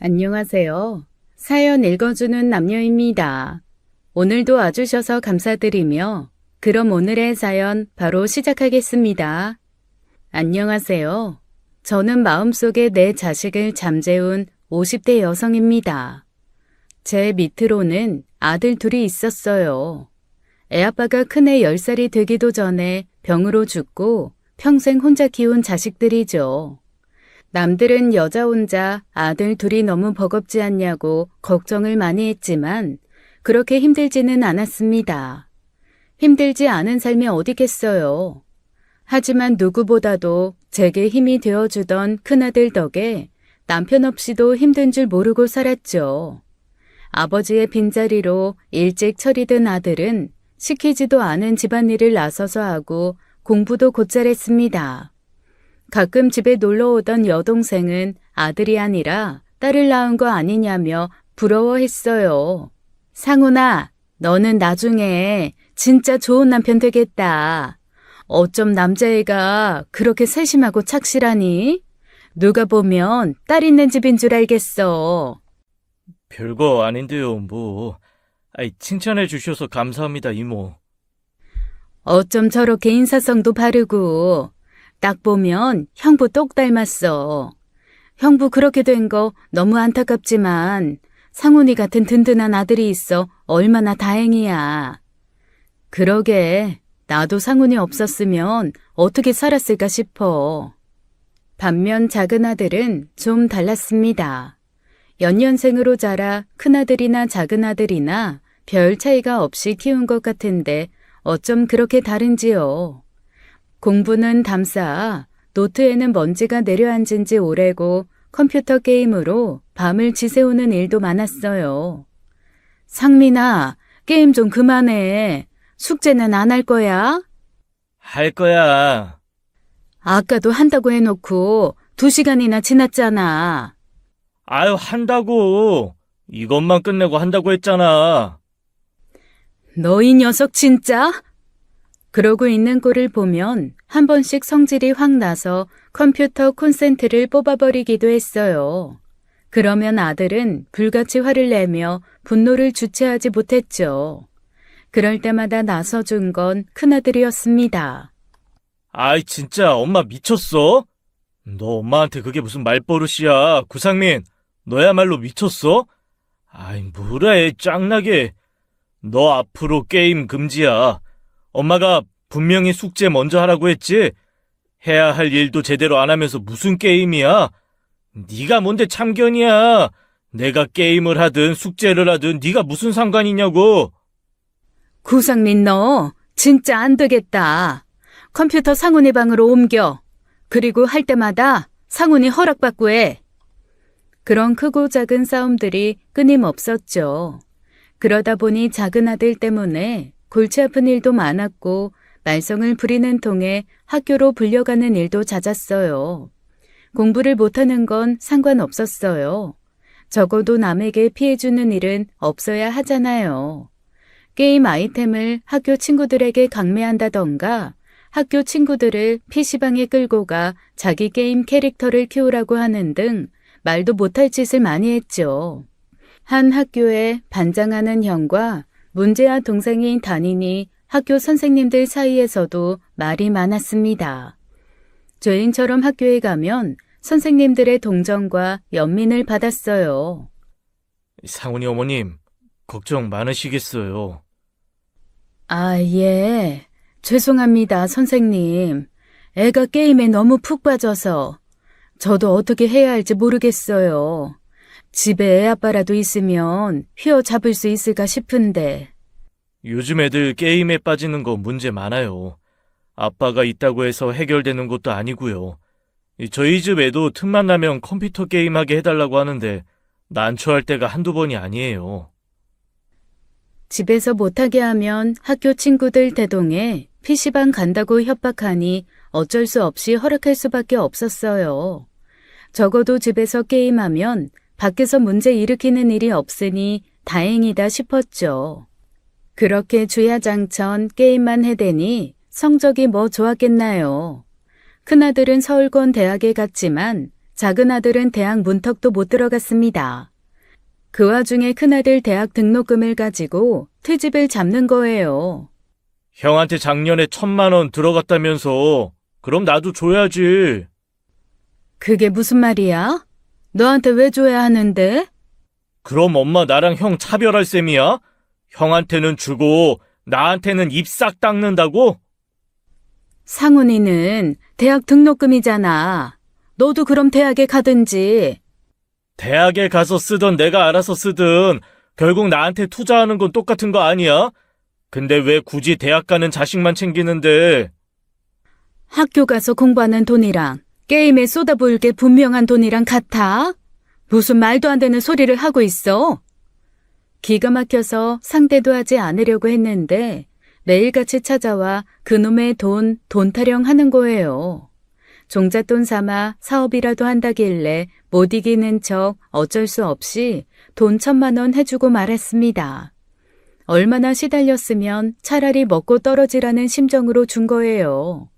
안녕하세요. 사연 읽어주는 남녀입니다. 오늘도 와주셔서 감사드리며 그럼 오늘의 사연 바로 시작하겠습니다. 안녕하세요. 저는 마음속에 내 자식을 잠재운 50대 여성입니다. 제 밑으로는 아들 둘이 있었어요. 애아빠가 큰애 10살이 되기도 전에 병으로 죽고 평생 혼자 키운 자식들이죠. 남들은 여자 혼자 아들 둘이 너무 버겁지 않냐고 걱정을 많이 했지만 그렇게 힘들지는 않았습니다. 힘들지 않은 삶이 어디겠어요. 하지만 누구보다도 제게 힘이 되어주던 큰아들 덕에 남편 없이도 힘든 줄 모르고 살았죠. 아버지의 빈자리로 일찍 처리된 아들은 시키지도 않은 집안일을 나서서 하고 공부도 곧잘 했습니다. 가끔 집에 놀러 오던 여동생은 아들이 아니라 딸을 낳은 거 아니냐며 부러워했어요. 상훈아, 너는 나중에 진짜 좋은 남편 되겠다. 어쩜 남자애가 그렇게 세심하고 착실하니? 누가 보면 딸 있는 집인 줄 알겠어. 별거 아닌데요, 뭐. 칭찬해 주셔서 감사합니다, 이모. 어쩜 저렇게 인사성도 바르고 딱 보면 형부 똑 닮았어. 형부 그렇게 된 거 너무 안타깝지만 상훈이 같은 든든한 아들이 있어 얼마나 다행이야. 그러게 나도 상훈이 없었으면 어떻게 살았을까 싶어. 반면 작은 아들은 좀 달랐습니다. 연년생으로 자라 큰아들이나 작은아들이나 별 차이가 없이 키운 것 같은데 어쩜 그렇게 다른지요. 공부는 담쌓아 노트에는 먼지가 내려앉은 지 오래고 컴퓨터 게임으로 밤을 지새우는 일도 많았어요. 상민아, 게임 좀 그만해. 숙제는 안 할 거야? 할 거야. 아까도 한다고 해놓고 2시간이나 지났잖아. 아유, 한다고. 이것만 끝내고 한다고 했잖아. 너 이 녀석 진짜? 그러고 있는 꼴을 보면 한 번씩 성질이 확 나서 컴퓨터 콘센트를 뽑아버리기도 했어요. 그러면 아들은 불같이 화를 내며 분노를 주체하지 못했죠. 그럴 때마다 나서준 건 큰아들이었습니다. 아이, 진짜 엄마 미쳤어? 너 엄마한테 그게 무슨 말버릇이야. 구상민, 너야말로 미쳤어? 아이, 뭐래, 짱나게. 너 앞으로 게임 금지야. 엄마가 분명히 숙제 먼저 하라고 했지? 해야 할 일도 제대로 안 하면서 무슨 게임이야? 네가 뭔데 참견이야. 내가 게임을 하든 숙제를 하든 네가 무슨 상관이냐고. 구상민 너 진짜 안 되겠다. 컴퓨터 상훈이 방으로 옮겨. 그리고 할 때마다 상훈이 허락받고 해. 그런 크고 작은 싸움들이 끊임없었죠. 그러다 보니 작은 아들 때문에 골치 아픈 일도 많았고 말썽을 부리는 통에 학교로 불려가는 일도 잦았어요. 공부를 못하는 건 상관없었어요. 적어도 남에게 피해주는 일은 없어야 하잖아요. 게임 아이템을 학교 친구들에게 강매한다던가 학교 친구들을 PC방에 끌고 가 자기 게임 캐릭터를 키우라고 하는 등 말도 못할 짓을 많이 했죠. 한 학교에 반장하는 형과 문제아 동생인 담임이 학교 선생님들 사이에서도 말이 많았습니다. 죄인처럼 학교에 가면 선생님들의 동정과 연민을 받았어요. 상훈이 어머님, 걱정 많으시겠어요. 아, 예. 죄송합니다, 선생님. 애가 게임에 너무 푹 빠져서 저도 어떻게 해야 할지 모르겠어요. 집에 애아빠라도 있으면 휘어잡을 수 있을까 싶은데. 요즘 애들 게임에 빠지는 거 문제 많아요. 아빠가 있다고 해서 해결되는 것도 아니고요. 저희 집 애도 틈만 나면 컴퓨터 게임하게 해달라고 하는데 난처할 때가 한두 번이 아니에요. 집에서 못하게 하면 학교 친구들 대동해 PC방 간다고 협박하니 어쩔 수 없이 허락할 수밖에 없었어요. 적어도 집에서 게임하면 밖에서 문제 일으키는 일이 없으니 다행이다 싶었죠. 그렇게 주야장천 게임만 해대니 성적이 뭐 좋았겠나요. 큰아들은 서울권 대학에 갔지만 작은 아들은 대학 문턱도 못 들어갔습니다. 그 와중에 큰아들 대학 등록금을 가지고 트집을 잡는 거예요. 형한테 작년에 1,000만 원 들어갔다면서. 그럼 나도 줘야지. 그게 무슨 말이야? 너한테 왜 줘야 하는데? 그럼 엄마 나랑 형 차별할 셈이야? 형한테는 주고 나한테는 입 싹 닦는다고? 상훈이는 대학 등록금이잖아. 너도 그럼 대학에 가든지. 대학에 가서 쓰던 내가 알아서 쓰든 결국 나한테 투자하는 건 똑같은 거 아니야? 근데 왜 굳이 대학 가는 자식만 챙기는데? 학교 가서 공부하는 돈이랑 게임에 쏟아부을 게 분명한 돈이랑 같아? 무슨 말도 안 되는 소리를 하고 있어? 기가 막혀서 상대도 하지 않으려고 했는데 매일같이 찾아와 그놈의 돈 타령 하는 거예요. 종잣돈 삼아 사업이라도 한다길래 못 이기는 척 어쩔 수 없이 돈 1,000만 원 해주고 말았습니다. 얼마나 시달렸으면 차라리 먹고 떨어지라는 심정으로 준 거예요.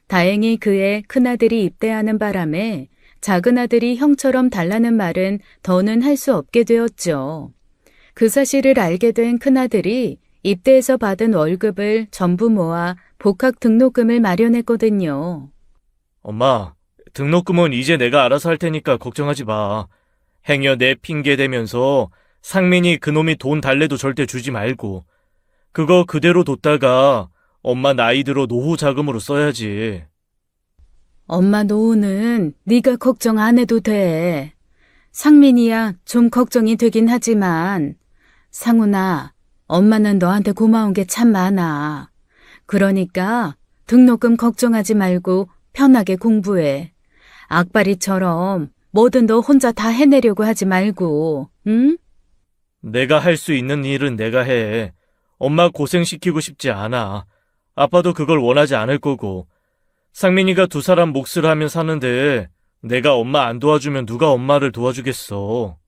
다행히 그의 큰아들이 입대하는 바람에 작은아들이 형처럼 달라는 말은 더는 할 수 없게 되었죠. 그 사실을 알게 된 큰아들이 입대해서 받은 월급을 전부 모아 복학 등록금을 마련했거든요. 엄마, 등록금은 이제 내가 알아서 할 테니까 걱정하지 마. 행여 내 핑계 대면서 상민이 그놈이 돈 달래도 절대 주지 말고. 그거 그대로 뒀다가 엄마 나이 들어 노후 자금으로 써야지. 엄마 노후는 네가 걱정 안 해도 돼. 상민이야 좀 걱정이 되긴 하지만 상훈아, 엄마는 너한테 고마운 게 참 많아. 그러니까 등록금 걱정하지 말고 편하게 공부해. 악바리처럼 뭐든 너 혼자 다 해내려고 하지 말고, 응? 내가 할 수 있는 일은 내가 해. 엄마 고생시키고 싶지 않아. 아빠도 그걸 원하지 않을 거고. 상민이가 두 사람 몫을 하면 사는데 내가 엄마 안 도와주면 누가 엄마를 도와주겠어.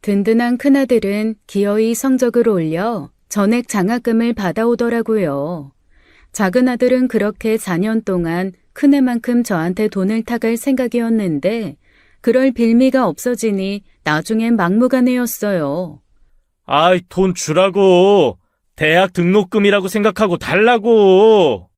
든든한 큰아들은 기어이 성적을 올려 전액 장학금을 받아오더라고요. 작은아들은 그렇게 4년 동안 큰애만큼 저한테 돈을 타갈 생각이었는데 그럴 빌미가 없어지니 나중엔 막무가내였어요. 아이, 돈 주라고. 대학 등록금이라고 생각하고 달라고.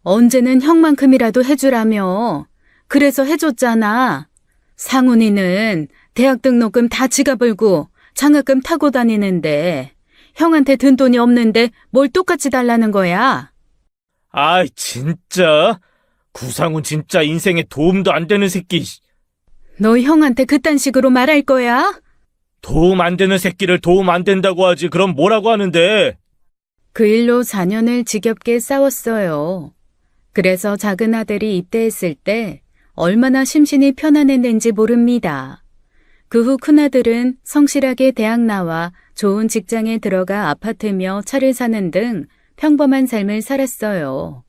언제는 형만큼이라도 해주라며. 그래서 해줬잖아. 상훈이는 대학 등록금 다 지가 벌고 장학금 타고 다니는데 형한테 든 돈이 없는데 뭘 똑같이 달라는 거야? 아이, 진짜. 구상훈 진짜 인생에 도움도 안 되는 새끼. 너 형한테 그딴 식으로 말할 거야? 도움 안 되는 새끼를 도움 안 된다고 하지. 그럼 뭐라고 하는데? 그 일로 4년을 지겹게 싸웠어요. 그래서 작은 아들이 입대했을 때 얼마나 심신이 편안했는지 모릅니다. 그 후 큰아들은 성실하게 대학 나와 좋은 직장에 들어가 아파트며 차를 사는 등 평범한 삶을 살았어요.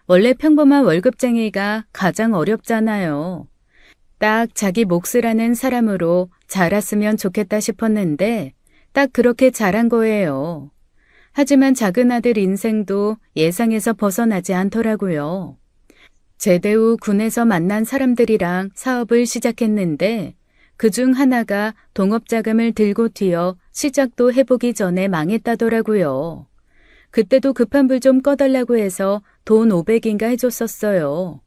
원래 평범한 월급쟁이가 가장 어렵잖아요. 딱 자기 몫을 하는 사람으로 자랐으면 좋겠다 싶었는데 딱 그렇게 자란 거예요. 하지만 작은 아들 인생도 예상에서 벗어나지 않더라고요. 제대 후 군에서 만난 사람들이랑 사업을 시작했는데 그중 하나가 동업자금을 들고 튀어 시작도 해보기 전에 망했다더라고요. 그때도 급한 불 좀 꺼달라고 해서 돈 500인가 해줬었어요.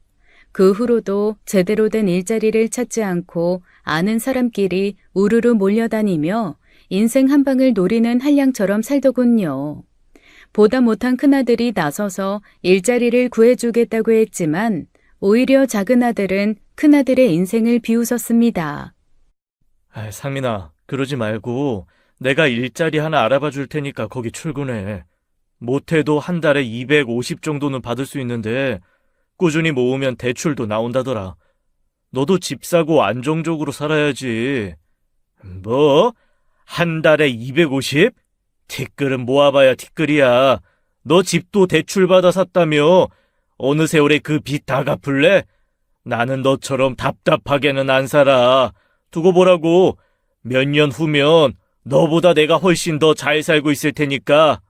그 후로도 제대로 된 일자리를 찾지 않고 아는 사람끼리 우르르 몰려다니며 인생 한 방을 노리는 한량처럼 살더군요. 보다 못한 큰아들이 나서서 일자리를 구해주겠다고 했지만 오히려 작은 아들은 큰아들의 인생을 비웃었습니다. 아이, 상민아, 그러지 말고 내가 일자리 하나 알아봐 줄 테니까 거기 출근해. 못해도 한 달에 250 정도는 받을 수 있는데 꾸준히 모으면 대출도 나온다더라. 너도 집 사고 안정적으로 살아야지. 뭐? 한 달에 250? 티끌은 모아봐야 티끌이야. 너 집도 대출받아 샀다며. 어느 세월에 그 빚 다 갚을래? 나는 너처럼 답답하게는 안 살아. 두고 보라고. 몇 년 후면 너보다 내가 훨씬 더 잘 살고 있을 테니까.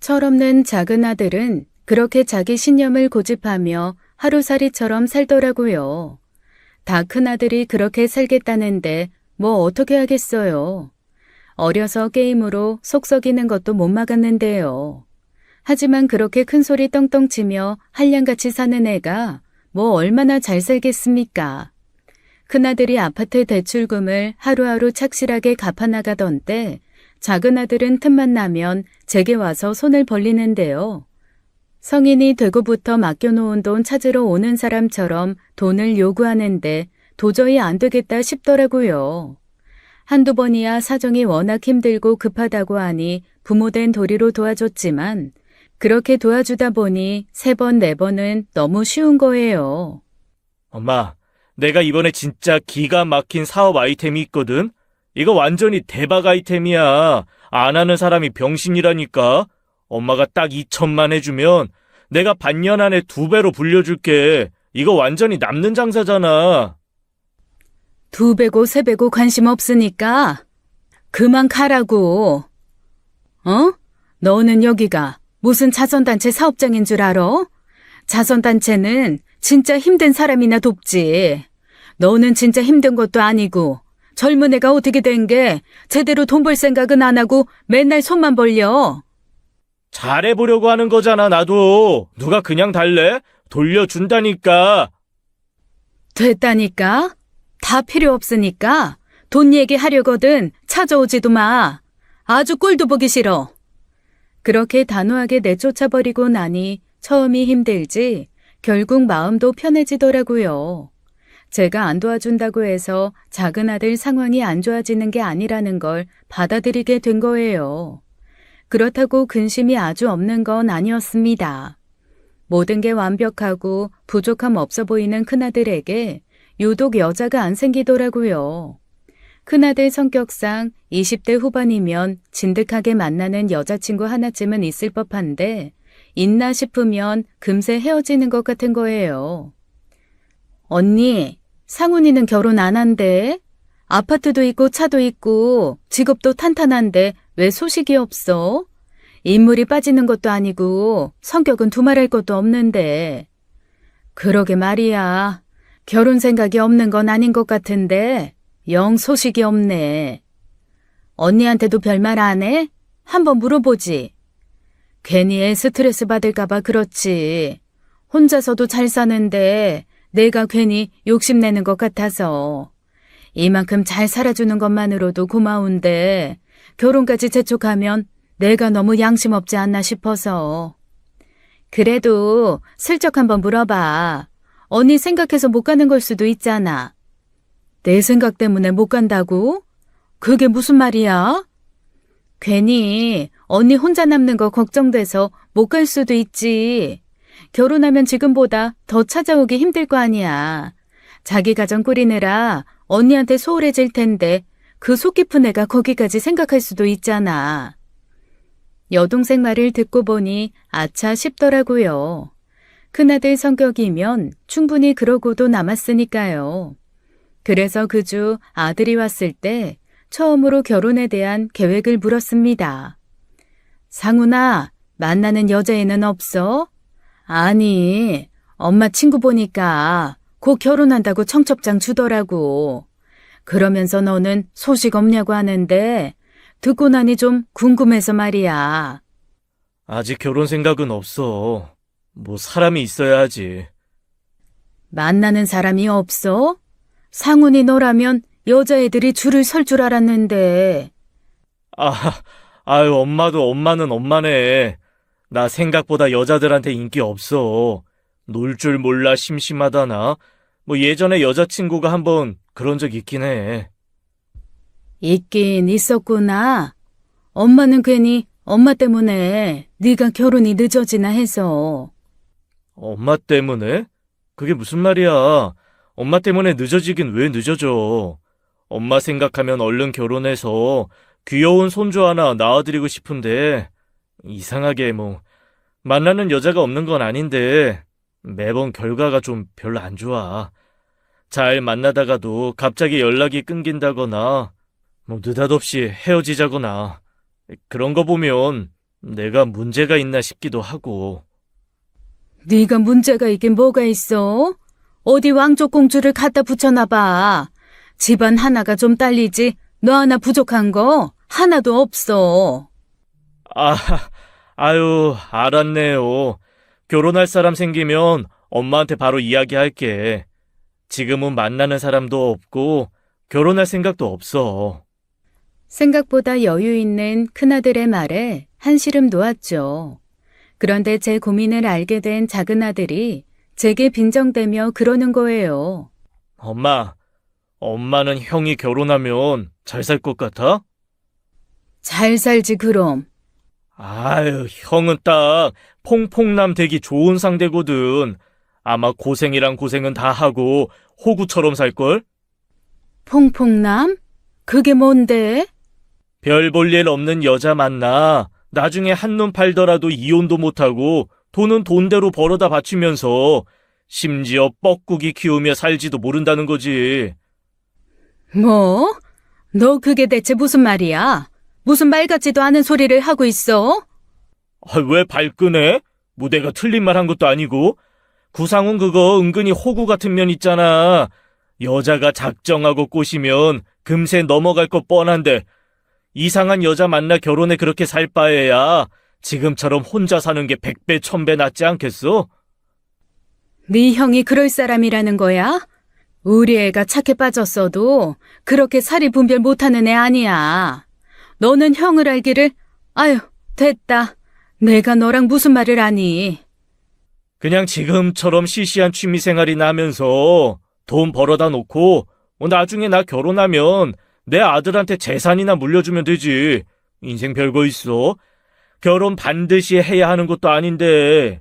철없는 작은 아들은 그렇게 자기 신념을 고집하며 하루살이처럼 살더라고요. 다 큰아들이 그렇게 살겠다는데 뭐 어떻게 하겠어요. 어려서 게임으로 속 썩이는 것도 못 막았는데요. 하지만 그렇게 큰 소리 떵떵 치며 한량같이 사는 애가 뭐 얼마나 잘 살겠습니까? 큰아들이 아파트 대출금을 하루하루 착실하게 갚아나가던 때 작은 아들은 틈만 나면 제게 와서 손을 벌리는데요. 성인이 되고부터 맡겨놓은 돈 찾으러 오는 사람처럼 돈을 요구하는데 도저히 안 되겠다 싶더라고요. 한두 번이야 사정이 워낙 힘들고 급하다고 하니 부모된 도리로 도와줬지만 그렇게 도와주다 보니 3번, 4번은 너무 쉬운 거예요. 엄마, 내가 이번에 진짜 기가 막힌 사업 아이템이 있거든? 이거 완전히 대박 아이템이야. 안 하는 사람이 병신이라니까. 엄마가 딱 2천만 해주면 내가 반년 안에 2배로 불려줄게. 이거 완전히 남는 장사잖아. 2배고 3배고 관심 없으니까 그만 가라고. 어? 너는 여기가 무슨 자선단체 사업장인 줄 알아? 자선단체는 진짜 힘든 사람이나 돕지. 너는 진짜 힘든 것도 아니고 젊은 애가 어떻게 된 게 제대로 돈 벌 생각은 안 하고 맨날 손만 벌려. 잘해보려고 하는 거잖아, 나도. 누가 그냥 달래? 돌려준다니까. 됐다니까? 다 필요 없으니까 돈 얘기하려거든 찾아오지도 마. 아주 꼴도 보기 싫어. 그렇게 단호하게 내쫓아버리고 나니 처음이 힘들지 결국 마음도 편해지더라고요. 제가 안 도와준다고 해서 작은 아들 상황이 안 좋아지는 게 아니라는 걸 받아들이게 된 거예요. 그렇다고 근심이 아주 없는 건 아니었습니다. 모든 게 완벽하고 부족함 없어 보이는 큰아들에게 유독 여자가 안 생기더라고요. 큰아들 성격상 20대 후반이면 진득하게 만나는 여자친구 하나쯤은 있을 법한데 있나 싶으면 금세 헤어지는 것 같은 거예요. 언니, 상훈이는 결혼 안 한대? 아파트도 있고 차도 있고 직업도 탄탄한데 왜 소식이 없어? 인물이 빠지는 것도 아니고 성격은 두말할 것도 없는데. 그러게 말이야. 결혼 생각이 없는 건 아닌 것 같은데 영 소식이 없네. 언니한테도 별말 안 해? 한번 물어보지. 괜히 애 스트레스 받을까 봐 그렇지. 혼자서도 잘 사는데 내가 괜히 욕심내는 것 같아서. 이만큼 잘 살아주는 것만으로도 고마운데 결혼까지 재촉하면 내가 너무 양심 없지 않나 싶어서. 그래도 슬쩍 한번 물어봐. 언니 생각해서 못 가는 걸 수도 있잖아. 내 생각 때문에 못 간다고? 그게 무슨 말이야? 괜히 언니 혼자 남는 거 걱정돼서 못 갈 수도 있지. 결혼하면 지금보다 더 찾아오기 힘들 거 아니야. 자기 가정 꾸리느라 언니한테 소홀해질 텐데 그 속 깊은 애가 거기까지 생각할 수도 있잖아. 여동생 말을 듣고 보니 아차 싶더라고요. 큰아들 성격이면 충분히 그러고도 남았으니까요. 그래서 그 주 아들이 왔을 때 처음으로 결혼에 대한 계획을 물었습니다. 상훈아, 만나는 여자애는 없어? 아니, 엄마 친구 보니까 곧 결혼한다고 청첩장 주더라고. 그러면서 너는 소식 없냐고 하는데 듣고 나니 좀 궁금해서 말이야. 아직 결혼 생각은 없어. 뭐 사람이 있어야 하지. 만나는 사람이 없어? 상훈이 너라면 여자애들이 줄을 설 줄 알았는데. 아유, 엄마는 엄마네. 나 생각보다 여자들한테 인기 없어. 놀 줄 몰라 심심하다나. 뭐 예전에 여자친구가 한번 그런 적 있긴 해. 있긴 있었구나. 엄마는 괜히 엄마 때문에 네가 결혼이 늦어지나 해서. 엄마 때문에? 그게 무슨 말이야. 엄마 때문에 늦어지긴 왜 늦어져. 엄마 생각하면 얼른 결혼해서 귀여운 손주 하나 낳아드리고 싶은데 이상하게 뭐 만나는 여자가 없는 건 아닌데 매번 결과가 좀 별로 안 좋아. 잘 만나다가도 갑자기 연락이 끊긴다거나 뭐 느닷없이 헤어지자거나 그런 거 보면 내가 문제가 있나 싶기도 하고. 네가 문제가 있긴 뭐가 있어? 어디 왕족 공주를 갖다 붙여놔 봐. 집안 하나가 좀 딸리지 너 하나 부족한 거 하나도 없어. 아, 아유, 알았네요. 결혼할 사람 생기면 엄마한테 바로 이야기할게. 지금은 만나는 사람도 없고 결혼할 생각도 없어. 생각보다 여유 있는 큰아들의 말에 한시름 놓았죠. 그런데 제 고민을 알게 된 작은아들이 제게 빈정대며 그러는 거예요. 엄마는 형이 결혼하면 잘 살 것 같아? 잘 살지 그럼. 아유, 형은 딱 퐁퐁남 되기 좋은 상대거든. 아마 고생이랑 고생은 다 하고 호구처럼 살걸? 퐁퐁남? 그게 뭔데? 별 볼 일 없는 여자 만나 나중에 한눈 팔더라도 이혼도 못하고 돈은 돈대로 벌어다 바치면서 심지어 뻐꾸기 키우며 살지도 모른다는 거지. 뭐? 너 그게 대체 무슨 말이야? 무슨 말 같지도 않은 소리를 하고 있어? 왜 발끈해? 뭐 내가 틀린 말 한 것도 아니고. 구상훈 그거 은근히 호구 같은 면 있잖아. 여자가 작정하고 꼬시면 금세 넘어갈 거 뻔한데 이상한 여자 만나 결혼에 그렇게 살 바에야 지금처럼 혼자 사는 게 100배 1000배 낫지 않겠어? 네 형이 그럴 사람이라는 거야? 우리 애가 착해 빠졌어도 그렇게 사리 분별 못하는 애 아니야. 너는 형을 알기를 아유 됐다. 내가 너랑 무슨 말을 하니. 그냥 지금처럼 시시한 취미생활이나 하면서 돈 벌어다 놓고 나중에 나 결혼하면 내 아들한테 재산이나 물려주면 되지. 인생 별거 있어. 결혼 반드시 해야 하는 것도 아닌데.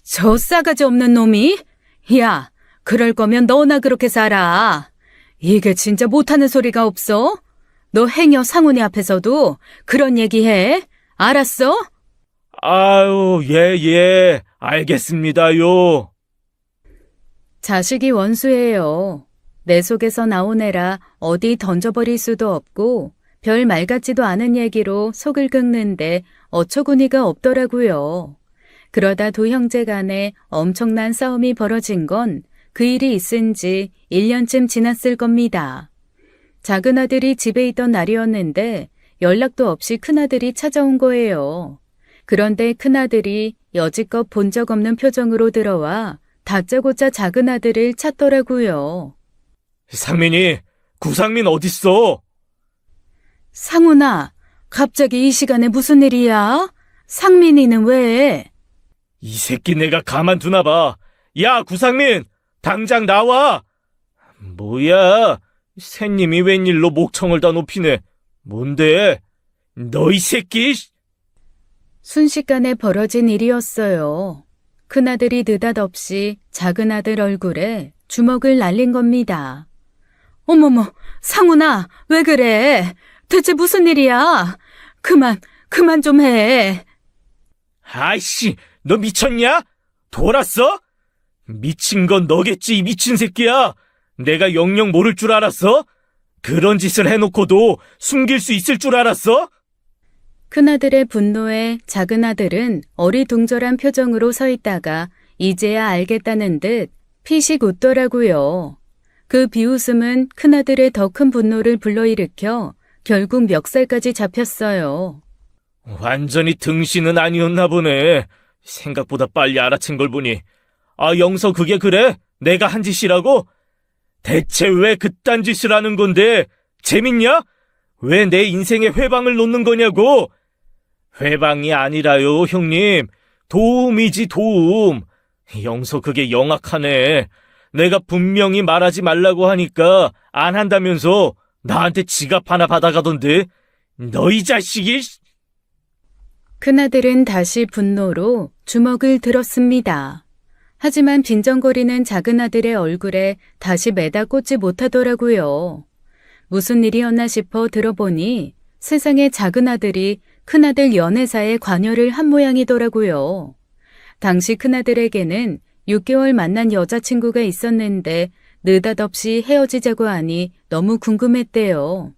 저 싸가지 없는 놈이? 야, 그럴 거면 너나 그렇게 살아. 이게 진짜 못하는 소리가 없어? 너 행여 상훈이 앞에서도 그런 얘기해. 알았어? 아유, 예, 알겠습니다요. 자식이 원수예요. 내 속에서 나온 애라 어디 던져버릴 수도 없고 별 말 같지도 않은 얘기로 속을 긁는데 어처구니가 없더라고요. 그러다 두 형제 간에 엄청난 싸움이 벌어진 건 그 일이 있은 지 1년쯤 지났을 겁니다. 작은 아들이 집에 있던 날이었는데 연락도 없이 큰아들이 찾아온 거예요. 그런데 큰아들이 여지껏 본 적 없는 표정으로 들어와 다짜고짜 작은 아들을 찾더라고요. 상민이, 구상민 어딨어? 상훈아, 갑자기 이 시간에 무슨 일이야? 상민이는 왜? 이 새끼 내가 가만두나 봐. 야, 구상민! 당장 나와! 뭐야? 새님이 웬일로 목청을 다 높이네. 뭔데? 너 이 새끼! 순식간에 벌어진 일이었어요. 큰아들이 느닷없이 작은아들 얼굴에 주먹을 날린 겁니다. 어머머, 상훈아, 왜 그래? 대체 무슨 일이야? 그만 좀 해. 아이씨, 너 미쳤냐? 돌았어? 미친 건 너겠지, 이 미친 새끼야. 내가 영영 모를 줄 알았어? 그런 짓을 해놓고도 숨길 수 있을 줄 알았어? 큰아들의 분노에 작은아들은 어리둥절한 표정으로 서 있다가 이제야 알겠다는 듯 피식 웃더라고요. 그 비웃음은 큰아들의 더 큰 분노를 불러일으켜 결국 멱살까지 잡혔어요. 완전히 등신은 아니었나 보네. 생각보다 빨리 알아챈 걸 보니. 아, 영서 그게 그래? 내가 한 짓이라고? 대체 왜 그딴 짓을 하는 건데? 재밌냐? 왜 내 인생에 회방을 놓는 거냐고? 회방이 아니라요, 형님. 도움이지, 도움. 영서 그게 영악하네. 내가 분명히 말하지 말라고 하니까 안 한다면서 나한테 지갑 하나 받아가던데. 너 이 자식이... 큰아들은 다시 분노로 주먹을 들었습니다. 하지만 빈정거리는 작은아들의 얼굴에 다시 매다 꽂지 못하더라고요. 무슨 일이었나 싶어 들어보니 세상에 작은아들이 큰아들 연애사에 관여를 한 모양이더라고요. 당시 큰아들에게는 6개월 만난 여자친구가 있었는데 느닷없이 헤어지자고 하니 너무 궁금했대요.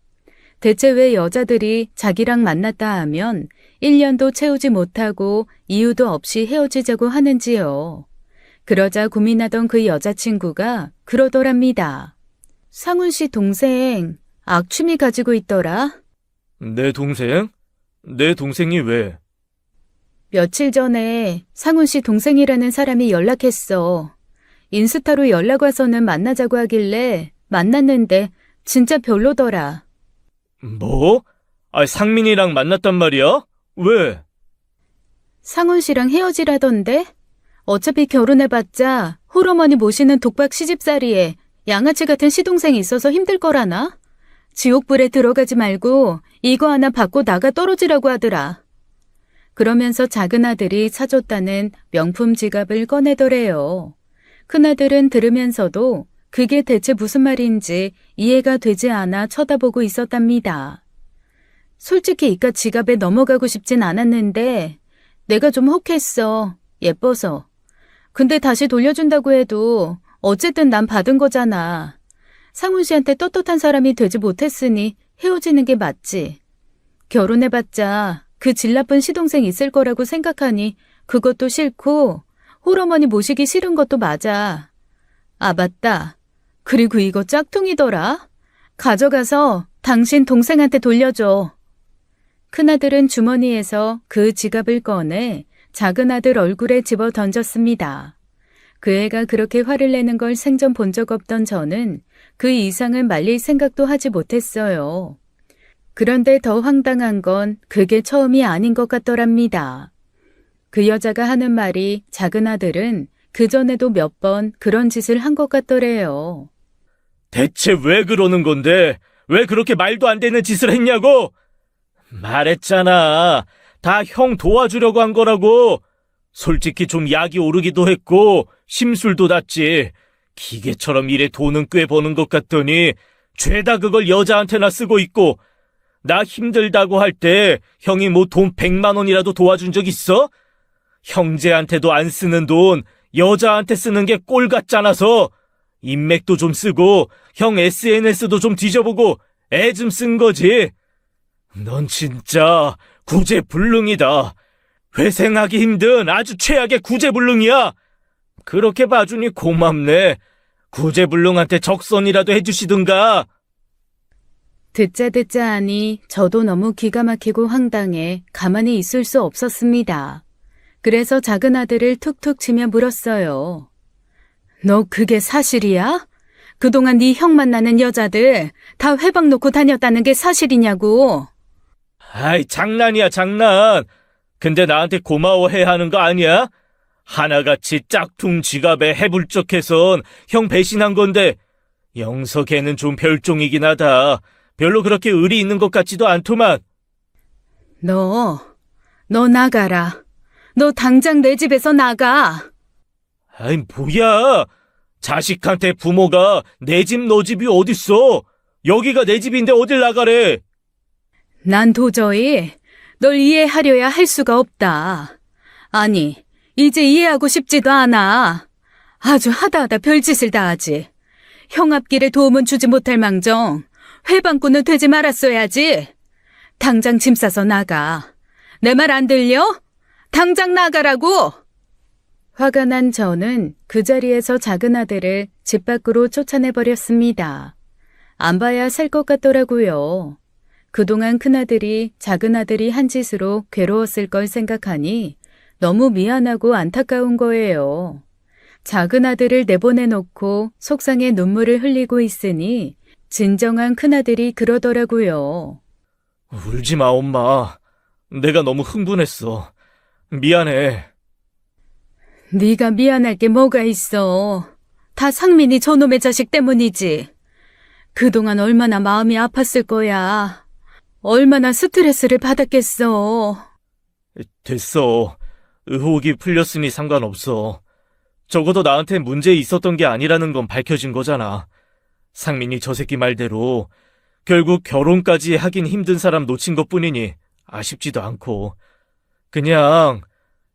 대체 왜 여자들이 자기랑 만났다 하면 1년도 채우지 못하고 이유도 없이 헤어지자고 하는지요. 그러자 고민하던 그 여자친구가 그러더랍니다. 상훈 씨 동생 악취미 가지고 있더라. 내 동생? 내 동생이 왜? 며칠 전에 상훈 씨 동생이라는 사람이 연락했어. 인스타로 연락 와서는 만나자고 하길래 만났는데 진짜 별로더라. 뭐? 상민이랑 만났단 말이야? 왜? 상훈 씨랑 헤어지라던데? 어차피 결혼해봤자 홀어머니 모시는 독박 시집살이에 양아치 같은 시동생이 있어서 힘들 거라나? 지옥불에 들어가지 말고 이거 하나 받고 나가 떨어지라고 하더라. 그러면서 작은 아들이 사줬다는 명품 지갑을 꺼내더래요. 큰아들은 들으면서도 그게 대체 무슨 말인지 이해가 되지 않아 쳐다보고 있었답니다. 솔직히 이깟 지갑에 넘어가고 싶진 않았는데 내가 좀 혹했어. 예뻐서. 근데 다시 돌려준다고 해도 어쨌든 난 받은 거잖아. 상훈 씨한테 떳떳한 사람이 되지 못했으니 헤어지는 게 맞지. 결혼해봤자 그 질 나쁜 시동생 있을 거라고 생각하니 그것도 싫고 홀어머니 모시기 싫은 것도 맞아. 아, 맞다. 그리고 이거 짝퉁이더라. 가져가서 당신 동생한테 돌려줘. 큰아들은 주머니에서 그 지갑을 꺼내 작은 아들 얼굴에 집어 던졌습니다. 그 애가 그렇게 화를 내는 걸 생전 본 적 없던 저는 그 이상을 말릴 생각도 하지 못했어요. 그런데 더 황당한 건 그게 처음이 아닌 것 같더랍니다. 그 여자가 하는 말이 작은 아들은 그전에도 몇 번 그런 짓을 한 것 같더래요. 대체 왜 그러는 건데? 왜 그렇게 말도 안 되는 짓을 했냐고? 말했잖아. 다 형 도와주려고 한 거라고. 솔직히 좀 약이 오르기도 했고 심술도 났지. 기계처럼 일에 돈은 꽤 버는 것 같더니 죄다 그걸 여자한테나 쓰고 있고, 나 힘들다고 할 때 형이 뭐 돈 100만 원이라도 도와준 적 있어? 형제한테도 안 쓰는 돈 여자한테 쓰는 게 꼴 같잖아서 인맥도 좀 쓰고 형 SNS도 좀 뒤져보고 애 좀 쓴 거지. 넌 진짜 구제불능이다. 회생하기 힘든 아주 최악의 구제불능이야. 그렇게 봐주니 고맙네. 구제불능한테 적선이라도 해주시든가. 듣자 하니 저도 너무 기가 막히고 황당해 가만히 있을 수 없었습니다. 그래서 작은 아들을 툭툭 치며 물었어요. 너 그게 사실이야? 그동안 네 형 만나는 여자들 다 회방 놓고 다녔다는 게 사실이냐고. 아이, 장난이야, 장난. 근데 나한테 고마워해야 하는 거 아니야? 하나같이 짝퉁 지갑에 해불적해선 형 배신한 건데, 영석애는 좀 별종이긴 하다. 별로 그렇게 의리 있는 것 같지도 않더만. 너 나가라. 너 당장 내 집에서 나가. 아이, 뭐야. 자식한테 부모가 내 집, 너 집이 어딨어. 여기가 내 집인데 어딜 나가래. 난 도저히 널 이해하려야 할 수가 없다. 아니, 이제 이해하고 싶지도 않아. 아주 하다 별짓을 다 하지. 형 앞길에 도움은 주지 못할 망정 회방꾼은 되지 말았어야지. 당장 짐 싸서 나가. 내 말 안 들려? 당장 나가라고! 화가 난 저는 그 자리에서 작은 아들을 집 밖으로 쫓아내버렸습니다. 안 봐야 살 것 같더라고요. 그동안 큰아들이 작은 아들이 한 짓으로 괴로웠을 걸 생각하니 너무 미안하고 안타까운 거예요. 작은 아들을 내보내놓고 속상해 눈물을 흘리고 있으니 진정한 큰아들이 그러더라고요. 울지 마, 엄마. 내가 너무 흥분했어. 미안해. 네가 미안할 게 뭐가 있어. 다 상민이 저놈의 자식 때문이지. 그동안 얼마나 마음이 아팠을 거야. 얼마나 스트레스를 받았겠어. 됐어. 의혹이 풀렸으니 상관없어. 적어도 나한테 문제 있었던 게 아니라는 건 밝혀진 거잖아. 상민이 저 새끼 말대로 결국 결혼까지 하긴 힘든 사람 놓친 것뿐이니 아쉽지도 않고, 그냥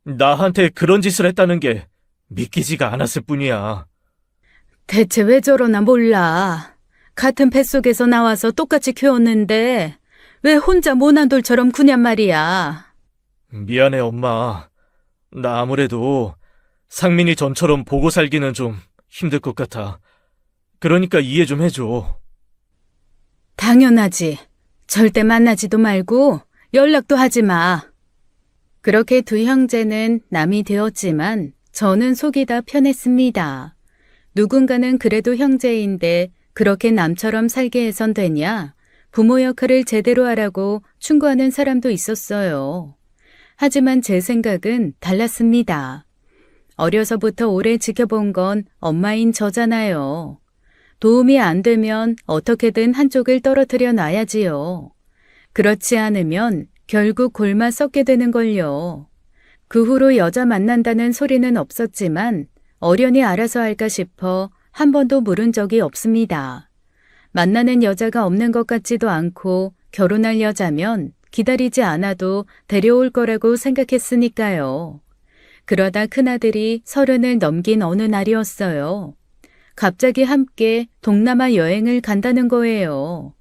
나한테 그런 짓을 했다는 게 믿기지가 않았을 뿐이야. 대체 왜 저러나 몰라. 같은 뱃속에서 나와서 똑같이 키웠는데 왜 혼자 모난 돌처럼 구냔 말이야. 미안해, 엄마. 나 아무래도 상민이 전처럼 보고 살기는 좀 힘들 것 같아. 그러니까 이해 좀 해줘. 당연하지. 절대 만나지도 말고 연락도 하지 마. 그렇게 두 형제는 남이 되었지만 저는 속이 다 편했습니다. 누군가는 그래도 형제인데 그렇게 남처럼 살게 해선 되냐? 부모 역할을 제대로 하라고 충고하는 사람도 있었어요. 하지만 제 생각은 달랐습니다. 어려서부터 오래 지켜본 건 엄마인 저잖아요. 도움이 안 되면 어떻게든 한쪽을 떨어뜨려 놔야지요. 그렇지 않으면 결국 골마 썩게 되는 걸요. 그 후로 여자 만난다는 소리는 없었지만 어련히 알아서 할까 싶어 한 번도 물은 적이 없습니다. 만나는 여자가 없는 것 같지도 않고 결혼할 여자면 기다리지 않아도 데려올 거라고 생각했으니까요. 그러다 큰아들이 30을 넘긴 어느 날이었어요. 갑자기 함께 동남아 여행을 간다는 거예요.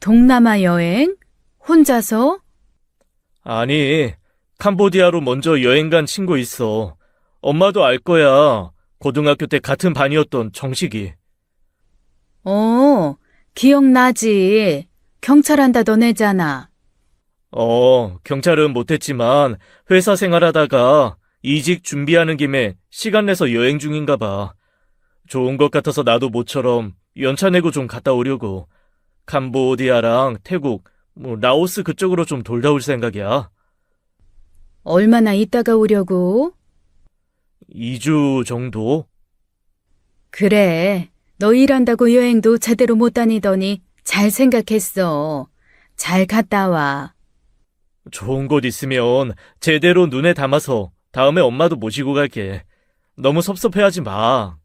동남아 여행? 혼자서? 아니, 캄보디아로 먼저 여행 간 친구 있어. 엄마도 알 거야. 고등학교 때 같은 반이었던 정식이. 기억나지. 경찰한다던 애잖아. 경찰은 못했지만 회사 생활하다가 이직 준비하는 김에 시간 내서 여행 중인가 봐. 좋은 것 같아서 나도 모처럼 연차 내고 좀 갔다 오려고. 캄보디아랑 태국, 라오스 그쪽으로 좀 돌다 올 생각이야. 얼마나 있다가 오려고? 2주 정도? 그래. 너 일한다고 여행도 제대로 못 다니더니 잘 생각했어. 잘 갔다 와. 좋은 곳 있으면 제대로 눈에 담아서 다음에 엄마도 모시고 갈게. 너무 섭섭해하지 마.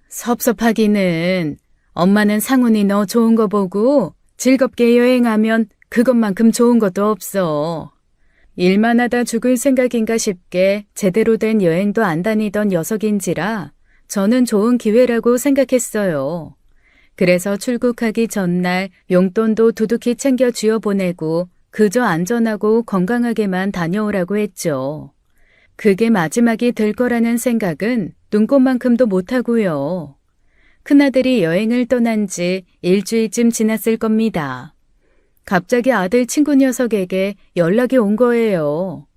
섭섭하기는 엄마는 상훈이 너 좋은 거 보고 즐겁게 여행하면 그것만큼 좋은 것도 없어. 일만 하다 죽을 생각인가 싶게 제대로 된 여행도 안 다니던 녀석인지라 저는 좋은 기회라고 생각했어요. 그래서 출국하기 전날 용돈도 두둑히 챙겨 쥐어보내고 그저 안전하고 건강하게만 다녀오라고 했죠. 그게 마지막이 될 거라는 생각은 눈꼽만큼도 못하고요. 큰아들이 여행을 떠난 지 일주일쯤 지났을 겁니다. 갑자기 아들 친구 녀석에게 연락이 온 거예요.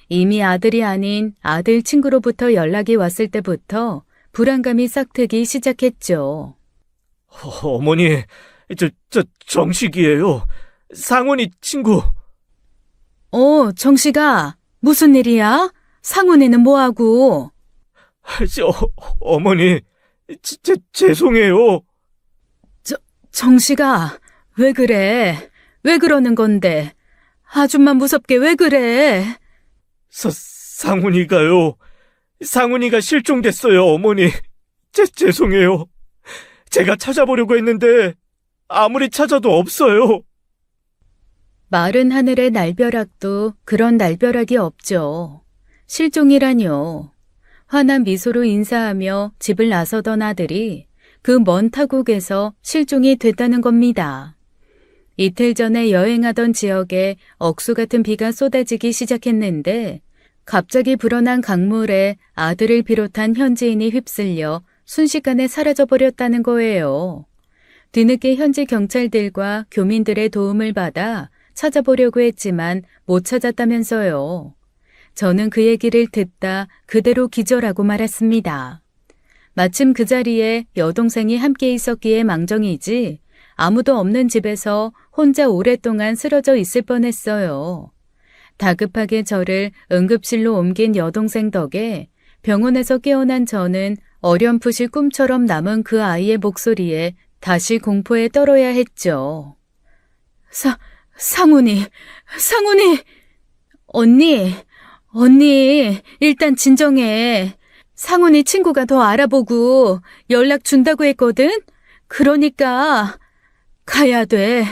이미 아들이 아닌 아들 친구로부터 연락이 왔을 때부터 불안감이 싹트기 시작했죠. 어머니, 정식이에요. 상훈이 친구. 정식아, 무슨 일이야? 상훈이는 뭐하고? 어머니, 죄송해요. 정식아, 왜 그래? 왜 그러는 건데? 아줌마 무섭게 왜 그래? 상훈이가요. 상훈이가 실종됐어요, 어머니. 죄송해요. 제가 찾아보려고 했는데 아무리 찾아도 없어요. 마른 하늘의 날벼락도 그런 날벼락이 없죠. 실종이라뇨. 환한 미소로 인사하며 집을 나서던 아들이 그 먼 타국에서 실종이 됐다는 겁니다. 이틀 전에 여행하던 지역에 억수 같은 비가 쏟아지기 시작했는데 갑자기 불어난 강물에 아들을 비롯한 현지인이 휩쓸려 순식간에 사라져버렸다는 거예요. 뒤늦게 현지 경찰들과 교민들의 도움을 받아 찾아보려고 했지만 못 찾았다면서요. 저는 그 얘기를 듣다 그대로 기절하고 말았습니다. 마침 그 자리에 여동생이 함께 있었기에 망정이지 아무도 없는 집에서 혼자 오랫동안 쓰러져 있을 뻔했어요. 다급하게 저를 응급실로 옮긴 여동생 덕에 병원에서 깨어난 저는 어렴풋이 꿈처럼 남은 그 아이의 목소리에 다시 공포에 떨어야 했죠. 상훈이. 언니, 일단 진정해. 상훈이 친구가 더 알아보고 연락 준다고 했거든? 그러니까 가야 돼.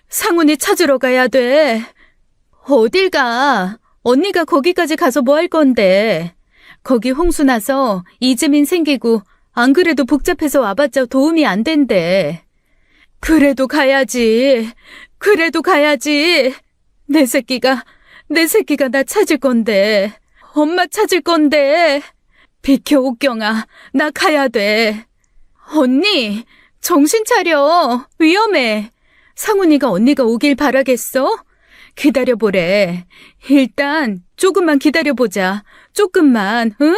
상훈이 찾으러 가야 돼. 어딜 가? 언니가 거기까지 가서 뭐 할 건데? 거기 홍수 나서 이재민 생기고 안 그래도 복잡해서 와봤자 도움이 안 된대. 그래도 가야지. 그래도 가야지. 내 새끼가 나 찾을 건데. 엄마 찾을 건데. 비켜, 옥경아. 나 가야 돼. 언니, 정신 차려. 위험해. 상훈이가 언니가 오길 바라겠어? 기다려보래. 일단 조금만 기다려보자. 조금만, 응?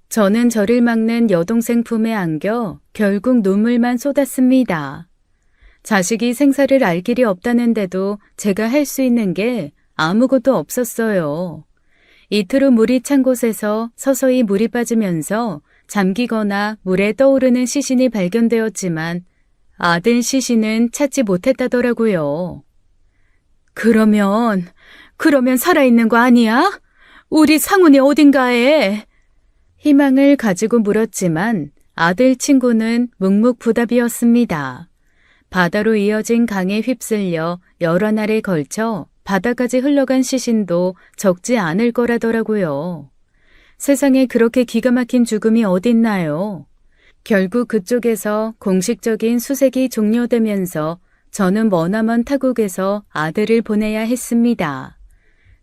저는 저를 막는 여동생 품에 안겨 결국 눈물만 쏟았습니다. 자식이 생사를 알 길이 없다는데도 제가 할 수 있는 게 아무것도 없었어요. 이틀 후 물이 찬 곳에서 서서히 물이 빠지면서 잠기거나 물에 떠오르는 시신이 발견되었지만 아들 시신은 찾지 못했다더라고요. 그러면 살아있는 거 아니야? 우리 상훈이 어딘가에. 희망을 가지고 물었지만 아들 친구는 묵묵부답이었습니다. 바다로 이어진 강에 휩쓸려 여러 날에 걸쳐 바다까지 흘러간 시신도 적지 않을 거라더라고요. 세상에 그렇게 기가 막힌 죽음이 어딨나요? 결국 그쪽에서 공식적인 수색이 종료되면서 저는 머나먼 타국에서 아들을 보내야 했습니다.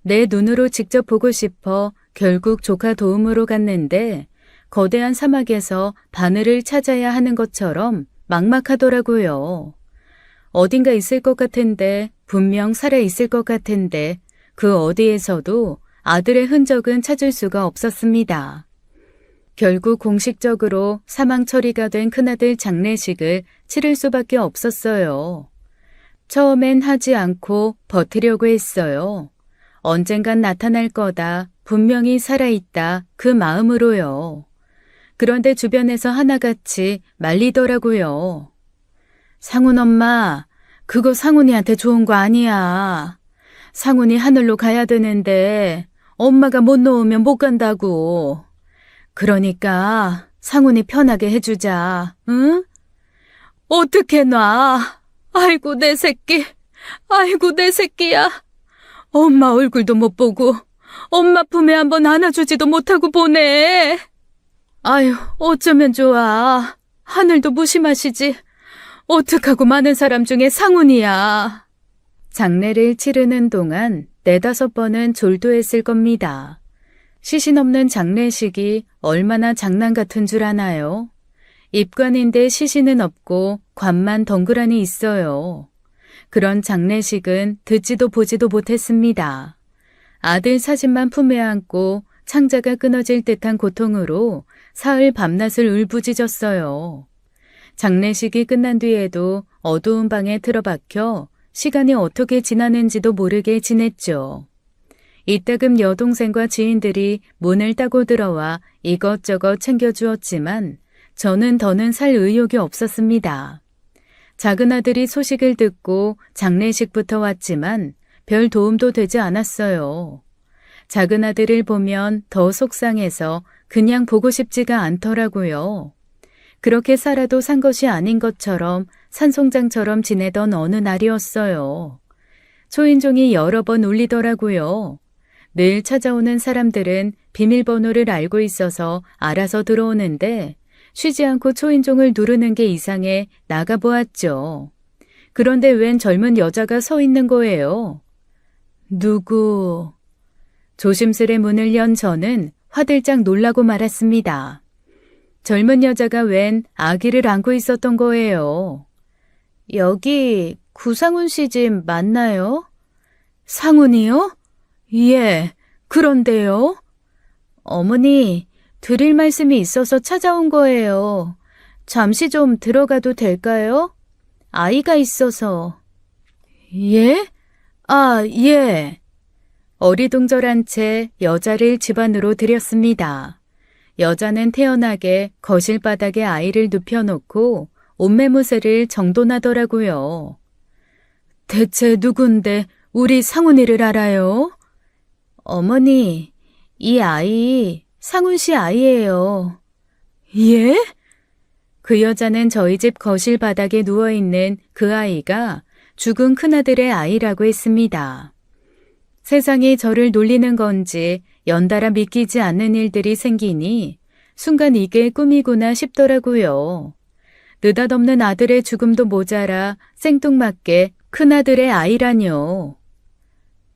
내 눈으로 직접 보고 싶어 결국 조카 도움으로 갔는데 거대한 사막에서 바늘을 찾아야 하는 것처럼 막막하더라고요. 어딘가 있을 것 같은데, 분명 살아있을 것 같은데 그 어디에서도 아들의 흔적은 찾을 수가 없었습니다. 결국 공식적으로 사망 처리가 된 큰아들 장례식을 치를 수밖에 없었어요. 처음엔 하지 않고 버티려고 했어요. 언젠간 나타날 거다, 분명히 살아있다, 그 마음으로요. 그런데 주변에서 하나같이 말리더라고요. 상훈 엄마, 그거 상훈이한테 좋은 거 아니야. 상훈이 하늘로 가야 되는데 엄마가 못 놓으면 못 간다고. 그러니까 상훈이 편하게 해주자, 응? 어떻게 놔? 아이고 내 새끼, 아이고 내 새끼야. 엄마 얼굴도 못 보고 엄마 품에 한번 안아주지도 못하고 보내. 아유, 어쩌면 좋아. 하늘도 무심하시지. 어떡하고 많은 사람 중에 상훈이야. 장례를 치르는 동안 4-5번은 졸도했을 겁니다. 시신 없는 장례식이 얼마나 장난 같은 줄 아나요? 입관인데 시신은 없고 관만 덩그러니 있어요. 그런 장례식은 듣지도 보지도 못했습니다. 아들 사진만 품에 안고 창자가 끊어질 듯한 고통으로 사흘 밤낮을 울부짖었어요. 장례식이 끝난 뒤에도 어두운 방에 틀어박혀 시간이 어떻게 지나는지도 모르게 지냈죠. 이따금 여동생과 지인들이 문을 따고 들어와 이것저것 챙겨주었지만 저는 더는 살 의욕이 없었습니다. 작은 아들이 소식을 듣고 장례식부터 왔지만 별 도움도 되지 않았어요. 작은 아들을 보면 더 속상해서 그냥 보고 싶지가 않더라고요. 그렇게 살아도 산 것이 아닌 것처럼 산송장처럼 지내던 어느 날이었어요. 초인종이 여러 번 울리더라고요. 늘 찾아오는 사람들은 비밀번호를 알고 있어서 알아서 들어오는데 쉬지 않고 초인종을 누르는 게 이상해 나가보았죠. 그런데 웬 젊은 여자가 서 있는 거예요. 누구? 조심스레 문을 연 저는 화들짝 놀라고 말았습니다. 젊은 여자가 웬 아기를 안고 있었던 거예요. 여기 구상훈 씨 집 맞나요? 상훈이요? 예, 그런데요. 어머니, 드릴 말씀이 있어서 찾아온 거예요. 잠시 좀 들어가도 될까요? 아이가 있어서. 예? 아, 예. 어리둥절한 채 여자를 집 안으로 들였습니다. 여자는 태연하게 거실 바닥에 아이를 눕혀놓고 옷매무새를 정돈하더라고요. 대체 누군데 우리 상훈이를 알아요? 어머니, 이 아이 상훈 씨 아이예요. 예? 그 여자는 저희 집 거실 바닥에 누워있는 그 아이가 죽은 큰아들의 아이라고 했습니다. 세상이 저를 놀리는 건지 연달아 믿기지 않는 일들이 생기니 순간 이게 꿈이구나 싶더라고요. 느닷없는 아들의 죽음도 모자라 생뚱맞게 큰아들의 아이라뇨.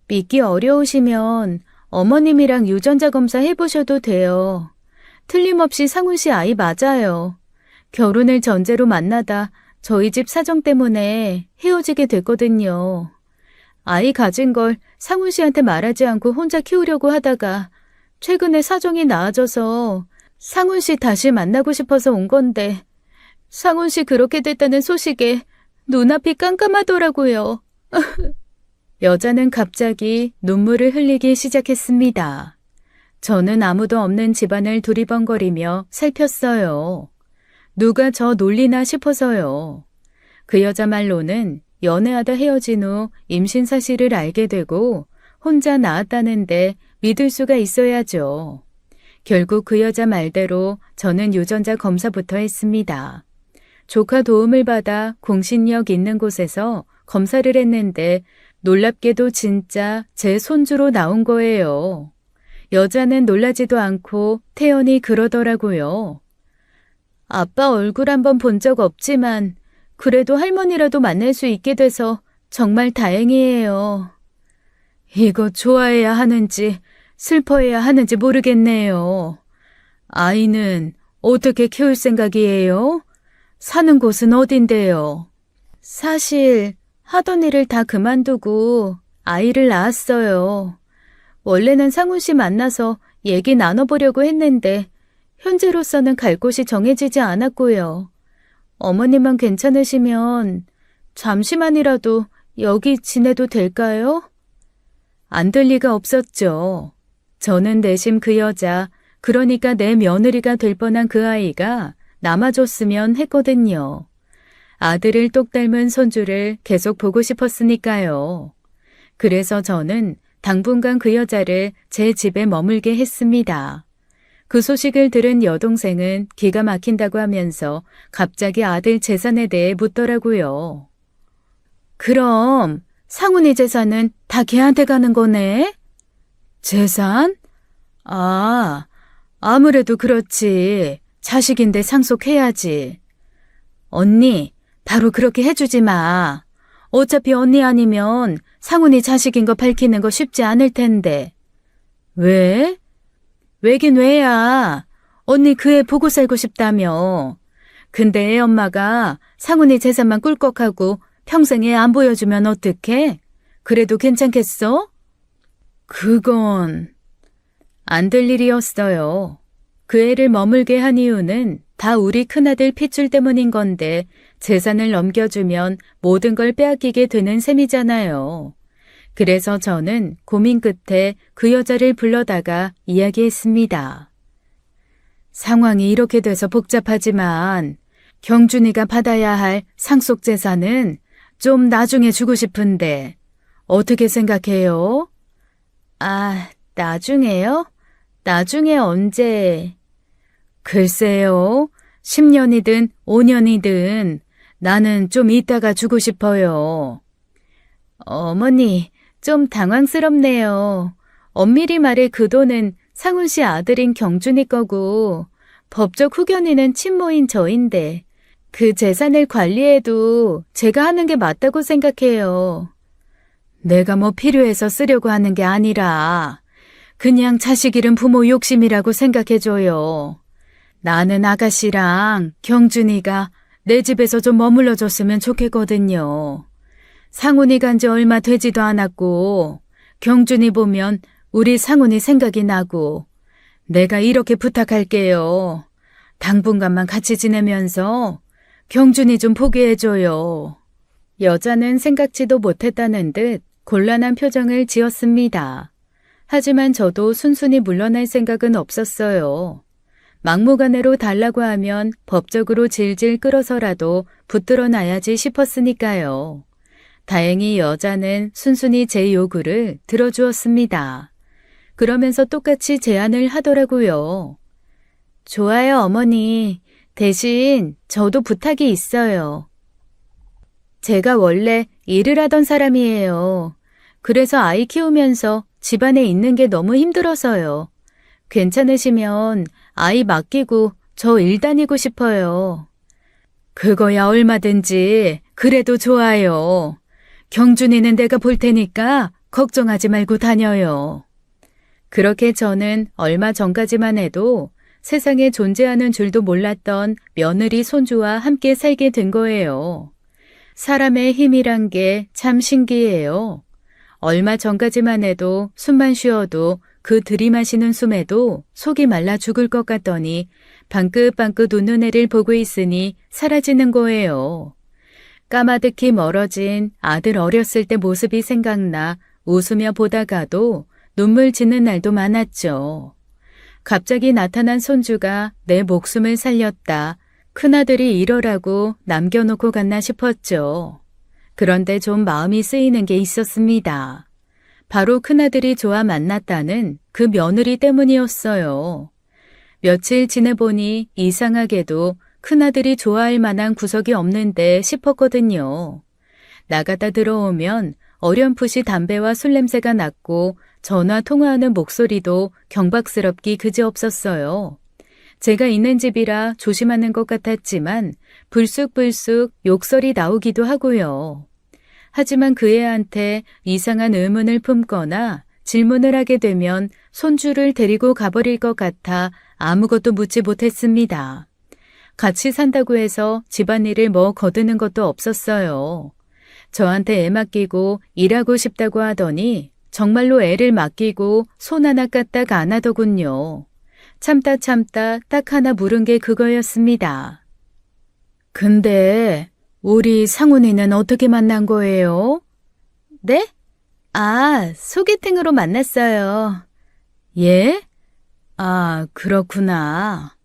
믿기 어려우시면 어머님이랑 유전자 검사 해보셔도 돼요. 틀림없이 상훈 씨 아이 맞아요. 결혼을 전제로 만나다 저희 집 사정 때문에 헤어지게 됐거든요. 아이 가진 걸 상훈 씨한테 말하지 않고 혼자 키우려고 하다가 최근에 사정이 나아져서 상훈 씨 다시 만나고 싶어서 온 건데 상훈 씨 그렇게 됐다는 소식에 눈앞이 깜깜하더라고요. 여자는 갑자기 눈물을 흘리기 시작했습니다. 저는 아무도 없는 집안을 두리번거리며 살폈어요. 누가 저 놀리나 싶어서요. 그 여자 말로는 연애하다 헤어진 후 임신 사실을 알게 되고 혼자 낳았다는데 믿을 수가 있어야죠. 결국 그 여자 말대로 저는 유전자 검사부터 했습니다. 조카 도움을 받아 공신력 있는 곳에서 검사를 했는데 놀랍게도 진짜 제 손주로 나온 거예요. 여자는 놀라지도 않고 태연히 그러더라고요. 아빠 얼굴 한번 본 적 없지만 그래도 할머니라도 만날 수 있게 돼서 정말 다행이에요. 이거 좋아해야 하는지 슬퍼해야 하는지 모르겠네요. 아이는 어떻게 키울 생각이에요? 사는 곳은 어딘데요? 사실 하던 일을 다 그만두고 아이를 낳았어요. 원래는 상훈 씨 만나서 얘기 나눠보려고 했는데 현재로서는 갈 곳이 정해지지 않았고요. 어머님만 괜찮으시면 잠시만이라도 여기 지내도 될까요? 안 될 리가 없었죠. 저는 내심 그 여자, 그러니까 내 며느리가 될 뻔한 그 아이가 남아줬으면 했거든요. 아들을 똑 닮은 손주를 계속 보고 싶었으니까요. 그래서 저는 당분간 그 여자를 제 집에 머물게 했습니다. 그 소식을 들은 여동생은 기가 막힌다고 하면서 갑자기 아들 재산에 대해 묻더라고요. 그럼 상훈이 재산은 다 걔한테 가는 거네? 재산? 아, 아무래도 그렇지. 자식인데 상속해야지. 언니, 바로 그렇게 해주지 마. 어차피 언니 아니면 상훈이 자식인 거 밝히는 거 쉽지 않을 텐데. 왜? 왜긴 왜야. 언니 그 애 보고 살고 싶다며. 근데 애 엄마가 상훈이 재산만 꿀꺽하고 평생 애 안 보여주면 어떡해? 그래도 괜찮겠어? 그건 안 될 일이었어요. 그 애를 머물게 한 이유는 다 우리 큰아들 핏줄 때문인 건데 재산을 넘겨주면 모든 걸 빼앗기게 되는 셈이잖아요. 그래서 저는 고민 끝에 그 여자를 불러다가 이야기했습니다. 상황이 이렇게 돼서 복잡하지만 경준이가 받아야 할 상속 재산은 좀 나중에 주고 싶은데 어떻게 생각해요? 아, 나중에요? 나중에 언제? 글쎄요. 10년이든 5년이든 나는 좀 이따가 주고 싶어요. 어머니, 좀 당황스럽네요. 엄밀히 말해 그 돈은 상훈 씨 아들인 경준이 거고 법적 후견인은 친모인 저인데 그 재산을 관리해도 제가 하는 게 맞다고 생각해요. 내가 뭐 필요해서 쓰려고 하는 게 아니라 그냥 자식 잃은 부모 욕심이라고 생각해줘요. 나는 아가씨랑 경준이가 내 집에서 좀 머물러 줬으면 좋겠거든요. 상훈이 간 지 얼마 되지도 않았고 경준이 보면 우리 상훈이 생각이 나고 내가 이렇게 부탁할게요. 당분간만 같이 지내면서 경준이 좀 보게 해줘요. 여자는 생각지도 못했다는 듯 곤란한 표정을 지었습니다. 하지만 저도 순순히 물러날 생각은 없었어요. 막무가내로 달라고 하면 법적으로 질질 끌어서라도 붙들어 놔야지 싶었으니까요. 다행히 여자는 순순히 제 요구를 들어주었습니다. 그러면서 똑같이 제안을 하더라고요. 좋아요, 어머니. 대신 저도 부탁이 있어요. 제가 원래 일을 하던 사람이에요. 그래서 아이 키우면서 집안에 있는 게 너무 힘들어서요. 괜찮으시면 아이 맡기고 저 일 다니고 싶어요. 그거야 얼마든지 그래도 좋아요. 경준이는 내가 볼 테니까 걱정하지 말고 다녀요. 그렇게 저는 얼마 전까지만 해도 세상에 존재하는 줄도 몰랐던 며느리 손주와 함께 살게 된 거예요. 사람의 힘이란 게 참 신기해요. 얼마 전까지만 해도 숨만 쉬어도 그 들이마시는 숨에도 속이 말라 죽을 것 같더니 방긋방긋 웃는 애를 보고 있으니 사라지는 거예요. 까마득히 멀어진 아들 어렸을 때 모습이 생각나 웃으며 보다가도 눈물 짓는 날도 많았죠. 갑자기 나타난 손주가 내 목숨을 살렸다. 큰아들이 이러라고 남겨놓고 갔나 싶었죠. 그런데 좀 마음이 쓰이는 게 있었습니다. 바로 큰아들이 좋아 만났다는 그 며느리 때문이었어요. 며칠 지내보니 이상하게도 큰아들이 좋아할 만한 구석이 없는데 싶었거든요. 나가다 들어오면 어렴풋이 담배와 술 냄새가 났고 전화 통화하는 목소리도 경박스럽기 그지없었어요. 제가 있는 집이라 조심하는 것 같았지만 불쑥불쑥 욕설이 나오기도 하고요. 하지만 그 애한테 이상한 의문을 품거나 질문을 하게 되면 손주를 데리고 가버릴 것 같아 아무것도 묻지 못했습니다. 같이 산다고 해서 집안일을 뭐 거드는 것도 없었어요. 저한테 애 맡기고 일하고 싶다고 하더니 정말로 애를 맡기고 손 하나 까딱 안 하더군요. 참다 딱 하나 물은 게 그거였습니다. 근데 우리 상훈이는 어떻게 만난 거예요? 네? 아, 소개팅으로 만났어요. 예? 아, 그렇구나.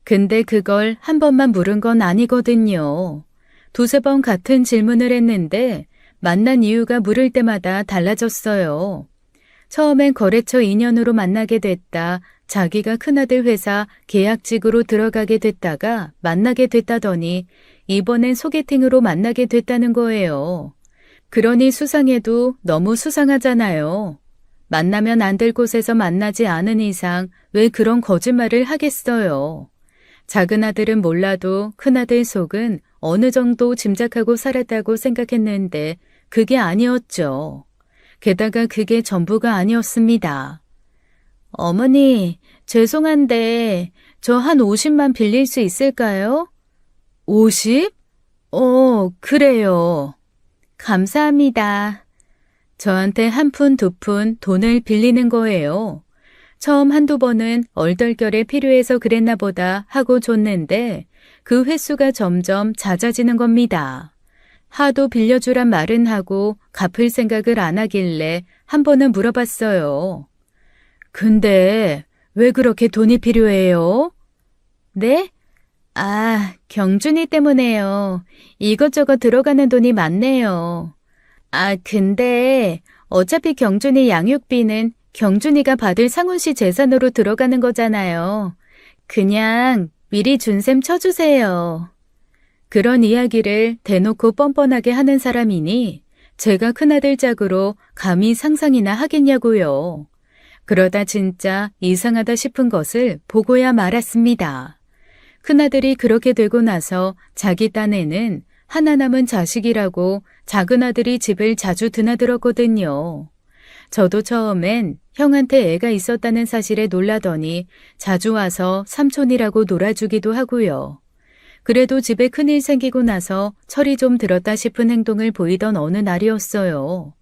근데 그걸 한 번만 물은 건 아니거든요. 두세 번 같은 질문을 했는데 만난 이유가 물을 때마다 달라졌어요. 처음엔 거래처 인연으로 만나게 됐다. 자기가 큰아들 회사 계약직으로 들어가게 됐다가 만나게 됐다더니 이번엔 소개팅으로 만나게 됐다는 거예요. 그러니 수상해도 너무 수상하잖아요. 만나면 안 될 곳에서 만나지 않은 이상 왜 그런 거짓말을 하겠어요. 작은 아들은 몰라도 큰아들 속은 어느 정도 짐작하고 살았다고 생각했는데 그게 아니었죠. 게다가 그게 전부가 아니었습니다. 어머니, 죄송한데 저 한 50만 빌릴 수 있을까요? 50? 그래요. 감사합니다. 저한테 한 푼, 두 푼 돈을 빌리는 거예요. 처음 한두 번은 얼떨결에 필요해서 그랬나 보다 하고 줬는데 그 횟수가 점점 잦아지는 겁니다. 하도 빌려주란 말은 하고 갚을 생각을 안 하길래 한 번은 물어봤어요. 근데 왜 그렇게 돈이 필요해요? 네? 아, 경준이 때문에요. 이것저것 들어가는 돈이 많네요. 아, 근데 어차피 경준이 양육비는 경준이가 받을 상훈 씨 재산으로 들어가는 거잖아요. 그냥 미리 준 셈 쳐주세요. 그런 이야기를 대놓고 뻔뻔하게 하는 사람이니 제가 큰아들 짝으로 감히 상상이나 하겠냐고요. 그러다 진짜 이상하다 싶은 것을 보고야 말았습니다. 큰아들이 그렇게 되고 나서 자기 딴에는 하나 남은 자식이라고 작은아들이 집을 자주 드나들었거든요. 저도 처음엔 형한테 애가 있었다는 사실에 놀라더니 자주 와서 삼촌이라고 놀아주기도 하고요. 그래도 집에 큰일 생기고 나서 철이 좀 들었다 싶은 행동을 보이던 어느 날이었어요.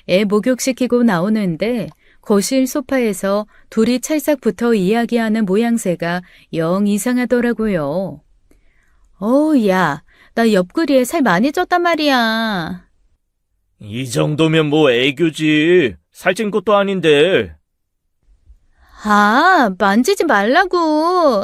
애 목욕시키고 나오는데 거실 소파에서 둘이 찰싹 붙어 이야기하는 모양새가 영 이상하더라고요. 야, 나 옆구리에 살 많이 쪘단 말이야. 이 정도면 뭐 애교지. 살찐 것도 아닌데. 아, 만지지 말라고.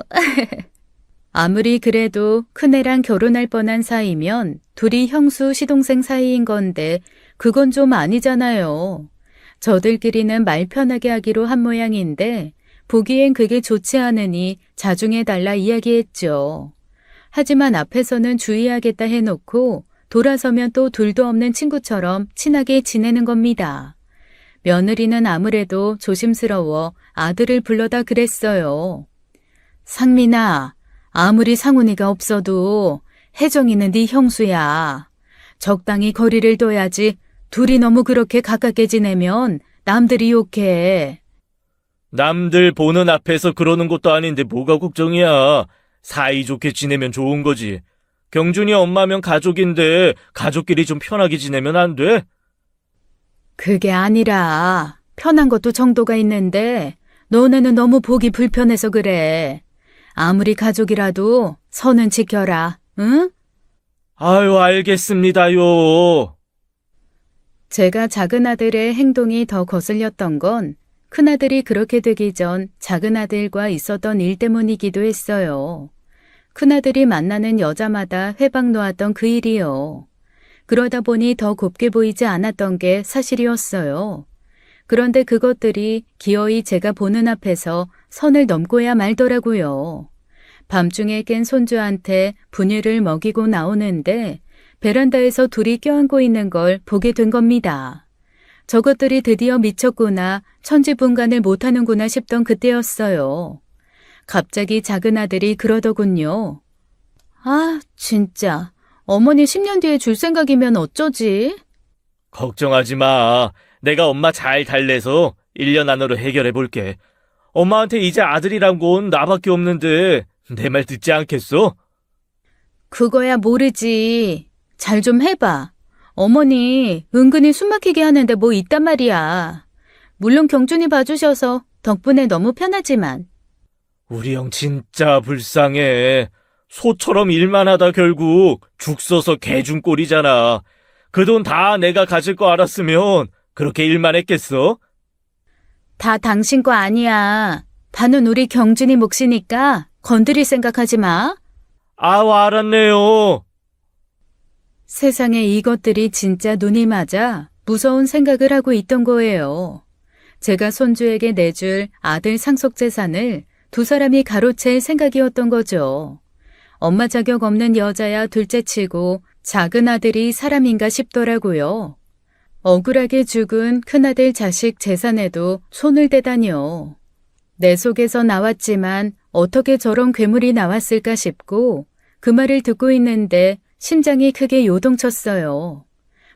아무리 그래도 큰애랑 결혼할 뻔한 사이면 둘이 형수 시동생 사이인 건데 그건 좀 아니잖아요. 저들끼리는 말 편하게 하기로 한 모양인데 보기엔 그게 좋지 않으니 자중해 달라 이야기했죠. 하지만 앞에서는 주의하겠다 해놓고 돌아서면 또 둘도 없는 친구처럼 친하게 지내는 겁니다. 며느리는 아무래도 조심스러워 아들을 불러다 그랬어요. 상민아, 아무리 상훈이가 없어도 혜정이는 네 형수야. 적당히 거리를 둬야지. 둘이 너무 그렇게 가깝게 지내면 남들이 욕해. 남들 보는 앞에서 그러는 것도 아닌데 뭐가 걱정이야. 사이좋게 지내면 좋은 거지. 경준이 엄마면 가족인데 가족끼리 좀 편하게 지내면 안 돼? 그게 아니라 편한 것도 정도가 있는데 너네는 너무 보기 불편해서 그래. 아무리 가족이라도 선은 지켜라, 응? 아유, 알겠습니다요. 제가 작은 아들의 행동이 더 거슬렸던 건 큰아들이 그렇게 되기 전 작은 아들과 있었던 일 때문이기도 했어요. 큰아들이 만나는 여자마다 회박 놓았던 그 일이요. 그러다 보니 더 곱게 보이지 않았던 게 사실이었어요. 그런데 그것들이 기어이 제가 보는 앞에서 선을 넘고야 말더라고요. 밤중에 깬 손주한테 분유를 먹이고 나오는데 베란다에서 둘이 껴안고 있는 걸 보게 된 겁니다. 저것들이 드디어 미쳤구나, 천지분간을 못하는구나 싶던 그때였어요. 갑자기 작은 아들이 그러더군요. 아, 진짜. 어머니 10년 뒤에 줄 생각이면 어쩌지? 걱정하지 마. 내가 엄마 잘 달래서 1년 안으로 해결해 볼게. 엄마한테 이제 아들이란 건 나밖에 없는데 내 말 듣지 않겠어? 그거야 모르지. 잘 좀 해봐. 어머니 은근히 숨막히게 하는데 뭐 있단 말이야. 물론 경준이 봐주셔서 덕분에 너무 편하지만. 우리 형 진짜 불쌍해. 소처럼 일만 하다 결국 죽 써서 개 준 꼴이잖아. 그 돈 다 내가 가질 거 알았으면 그렇게 일만 했겠어? 다 당신 거 아니야. 다는 우리 경준이 몫이니까 건드릴 생각하지 마. 아우, 알았네요. 세상에 이것들이 진짜 눈이 맞아 무서운 생각을 하고 있던 거예요. 제가 손주에게 내줄 아들 상속재산을 두 사람이 가로챌 생각이었던 거죠. 엄마 자격 없는 여자야 둘째치고 작은 아들이 사람인가 싶더라고요. 억울하게 죽은 큰아들 자식 재산에도 손을 대다니요. 내 속에서 나왔지만 어떻게 저런 괴물이 나왔을까 싶고 그 말을 듣고 있는데 심장이 크게 요동쳤어요.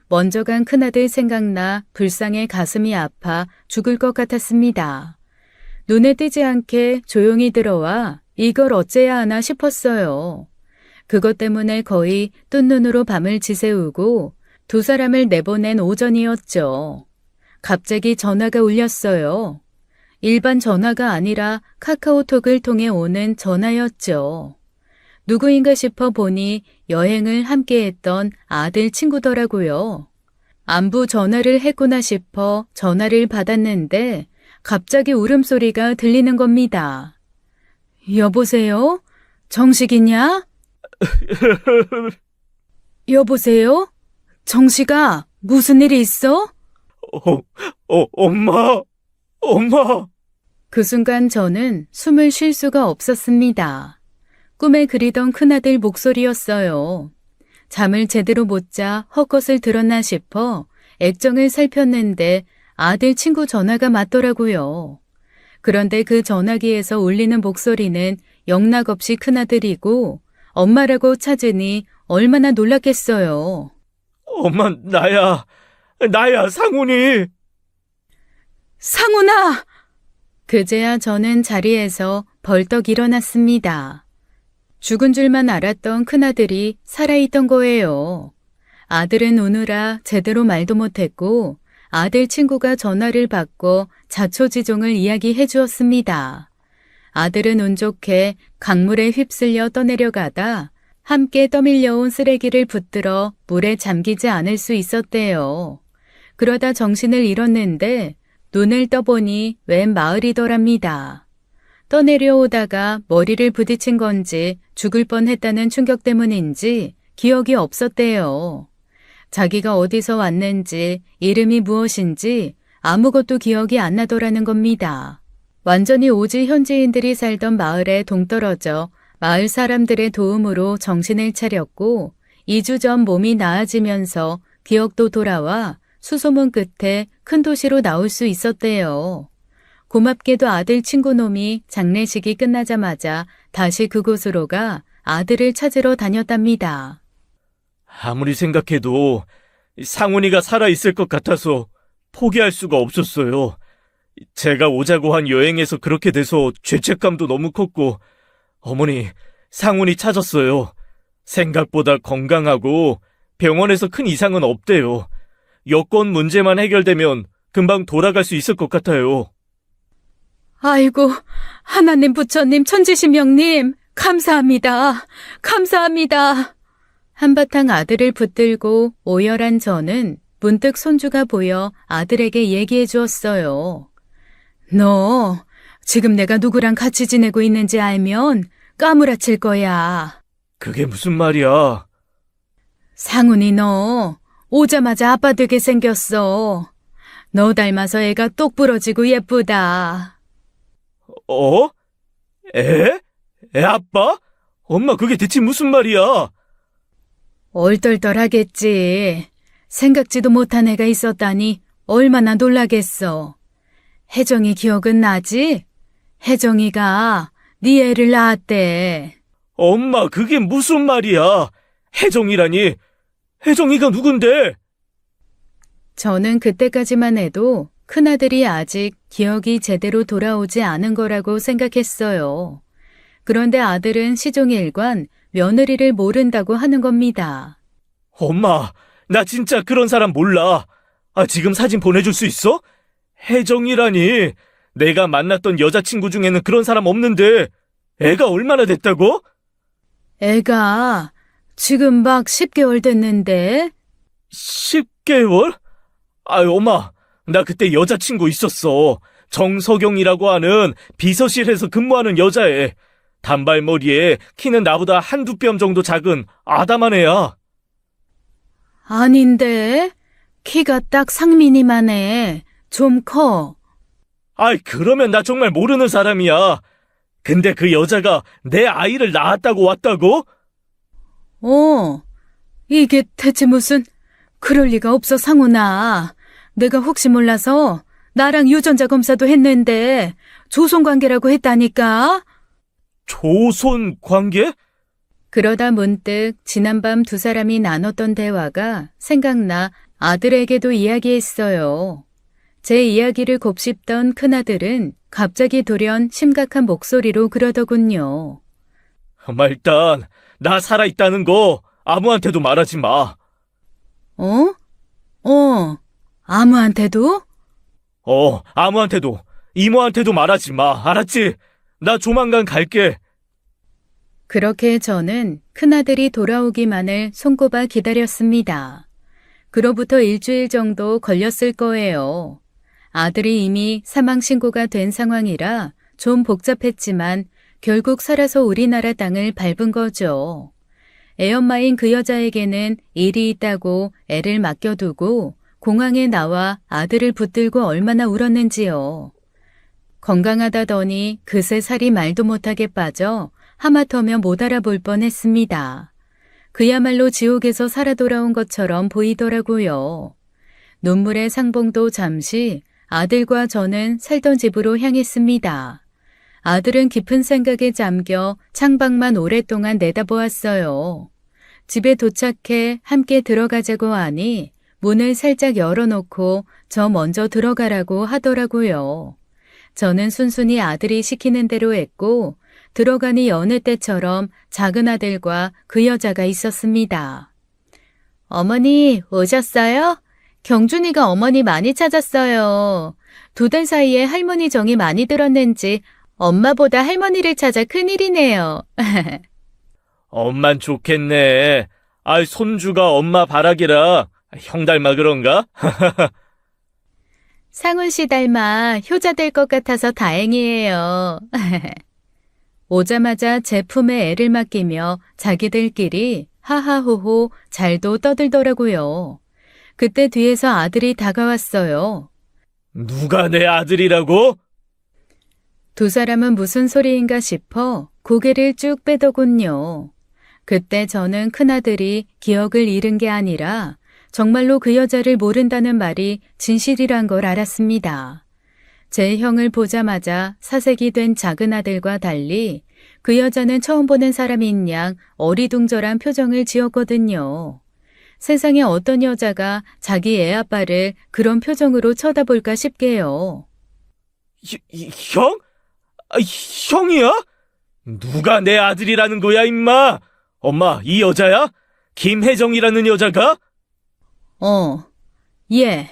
먼저 간 큰아들 생각나 불쌍해 가슴이 아파 죽을 것 같았습니다. 눈에 띄지 않게 조용히 들어와 이걸 어째야 하나 싶었어요. 그것 때문에 거의 뜬 눈으로 밤을 지새우고 두 사람을 내보낸 오전이었죠. 갑자기 전화가 울렸어요. 일반 전화가 아니라 카카오톡을 통해 오는 전화였죠. 누구인가 싶어 보니 여행을 함께했던 아들 친구더라고요. 안부 전화를 했구나 싶어 전화를 받았는데 갑자기 울음소리가 들리는 겁니다. 여보세요? 정식이냐? 여보세요? 정식아, 무슨 일이 있어? 엄마. 그 순간 저는 숨을 쉴 수가 없었습니다. 꿈에 그리던 큰아들 목소리였어요. 잠을 제대로 못 자 헛것을 들었나 싶어 액정을 살폈는데 아들 친구 전화가 맞더라고요. 그런데 그 전화기에서 울리는 목소리는 영락없이 큰아들이고 엄마라고 찾으니 얼마나 놀랐겠어요. 엄마, 나야, 상훈이. 상훈아! 그제야 저는 자리에서 벌떡 일어났습니다. 죽은 줄만 알았던 큰아들이 살아있던 거예요. 아들은 우느라 제대로 말도 못했고 아들 친구가 전화를 받고 자초지종을 이야기해 주었습니다. 아들은 운 좋게 강물에 휩쓸려 떠내려가다 함께 떠밀려온 쓰레기를 붙들어 물에 잠기지 않을 수 있었대요. 그러다 정신을 잃었는데 눈을 떠보니 웬 마을이더랍니다. 떠내려오다가 머리를 부딪힌 건지 죽을 뻔했다는 충격 때문인지 기억이 없었대요. 자기가 어디서 왔는지 이름이 무엇인지 아무것도 기억이 안 나더라는 겁니다. 완전히 오지 현지인들이 살던 마을에 동떨어져 마을 사람들의 도움으로 정신을 차렸고 2주 전 몸이 나아지면서 기억도 돌아와 수소문 끝에 큰 도시로 나올 수 있었대요. 고맙게도 아들 친구놈이 장례식이 끝나자마자 다시 그곳으로 가 아들을 찾으러 다녔답니다. 아무리 생각해도 상훈이가 살아있을 것 같아서 포기할 수가 없었어요. 제가 오자고 한 여행에서 그렇게 돼서 죄책감도 너무 컸고, 어머니, 상훈이 찾았어요. 생각보다 건강하고 병원에서 큰 이상은 없대요. 여권 문제만 해결되면 금방 돌아갈 수 있을 것 같아요. 아이고, 하나님 부처님 천지신명님, 감사합니다. 감사합니다. 한바탕 아들을 붙들고 오열한 저는 문득 손주가 보여 아들에게 얘기해 주었어요. 너 지금 내가 누구랑 같이 지내고 있는지 알면 까무라칠 거야. 그게 무슨 말이야? 상훈이 너 오자마자 아빠 되게 생겼어. 너 닮아서 애가 똑 부러지고 예쁘다. 어? 애? 애 아빠? 엄마 그게 대체 무슨 말이야? 얼떨떨하겠지. 생각지도 못한 애가 있었다니 얼마나 놀라겠어. 혜정이 기억은 나지? 혜정이가 네 애를 낳았대. 엄마 그게 무슨 말이야? 혜정이라니? 혜정이가 누군데? 저는 그때까지만 해도 큰아들이 아직 기억이 제대로 돌아오지 않은 거라고 생각했어요. 그런데 아들은 시종일관 며느리를 모른다고 하는 겁니다. 엄마, 나 진짜 그런 사람 몰라. 지금 사진 보내줄 수 있어? 혜정이라니. 내가 만났던 여자친구 중에는 그런 사람 없는데 애가 얼마나 됐다고? 애가 지금 막 10개월 됐는데. 10개월? 엄마, 나 그때 여자친구 있었어. 정석영이라고 하는 비서실에서 근무하는 여자애. 단발머리에 키는 나보다 한두 뼘 정도 작은 아담한 애야. 아닌데? 키가 딱 상민이만 해. 좀 커. 그러면 나 정말 모르는 사람이야. 근데 그 여자가 내 아이를 낳았다고 왔다고? 이게 대체 무슨... 그럴 리가 없어, 상훈아. 내가 혹시 몰라서 나랑 유전자 검사도 했는데 조손관계라고 했다니까. 조손 관계? 그러다 문득 지난밤 두 사람이 나눴던 대화가 생각나 아들에게도 이야기했어요. 제 이야기를 곱씹던 큰아들은 갑자기 돌연 심각한 목소리로 그러더군요. 엄마 일단 나 살아있다는 거 아무한테도 말하지 마. 아무한테도? 아무한테도. 이모한테도 말하지 마. 알았지? 나 조만간 갈게. 그렇게 저는 큰아들이 돌아오기만을 손꼽아 기다렸습니다. 그로부터 일주일 정도 걸렸을 거예요. 아들이 이미 사망신고가 된 상황이라 좀 복잡했지만 결국 살아서 우리나라 땅을 밟은 거죠. 애엄마인 그 여자에게는 일이 있다고 애를 맡겨두고 공항에 나와 아들을 붙들고 얼마나 울었는지요. 건강하다더니 그새 살이 말도 못하게 빠져 하마터면 못 알아볼 뻔했습니다. 그야말로 지옥에서 살아 돌아온 것처럼 보이더라고요. 눈물의 상봉도 잠시 아들과 저는 살던 집으로 향했습니다. 아들은 깊은 생각에 잠겨 창밖만 오랫동안 내다보았어요. 집에 도착해 함께 들어가자고 하니 문을 살짝 열어놓고 저 먼저 들어가라고 하더라고요. 저는 순순히 아들이 시키는 대로 했고 들어가니 여느 때처럼 작은 아들과 그 여자가 있었습니다. 어머니 오셨어요? 경준이가 어머니 많이 찾았어요. 2달 사이에 할머니 정이 많이 들었는지 엄마보다 할머니를 찾아 큰일이네요. 엄만 좋겠네. 손주가 엄마 바라기라 형 닮아 그런가? 상훈 씨 닮아 효자 될 것 같아서 다행이에요. 오자마자 제 품에 애를 맡기며 자기들끼리 하하호호 잘도 떠들더라고요. 그때 뒤에서 아들이 다가왔어요. 누가 내 아들이라고? 두 사람은 무슨 소리인가 싶어 고개를 쭉 빼더군요. 그때 저는 큰아들이 기억을 잃은 게 아니라 정말로 그 여자를 모른다는 말이 진실이란 걸 알았습니다. 제 형을 보자마자 사색이 된 작은 아들과 달리 그 여자는 처음 보는 사람인 양 어리둥절한 표정을 지었거든요. 세상에 어떤 여자가 자기 애 아빠를 그런 표정으로 쳐다볼까 싶게요. 형? 형이야? 누가 내 아들이라는 거야, 임마? 엄마, 이 여자야? 김혜정이라는 여자가? 얘,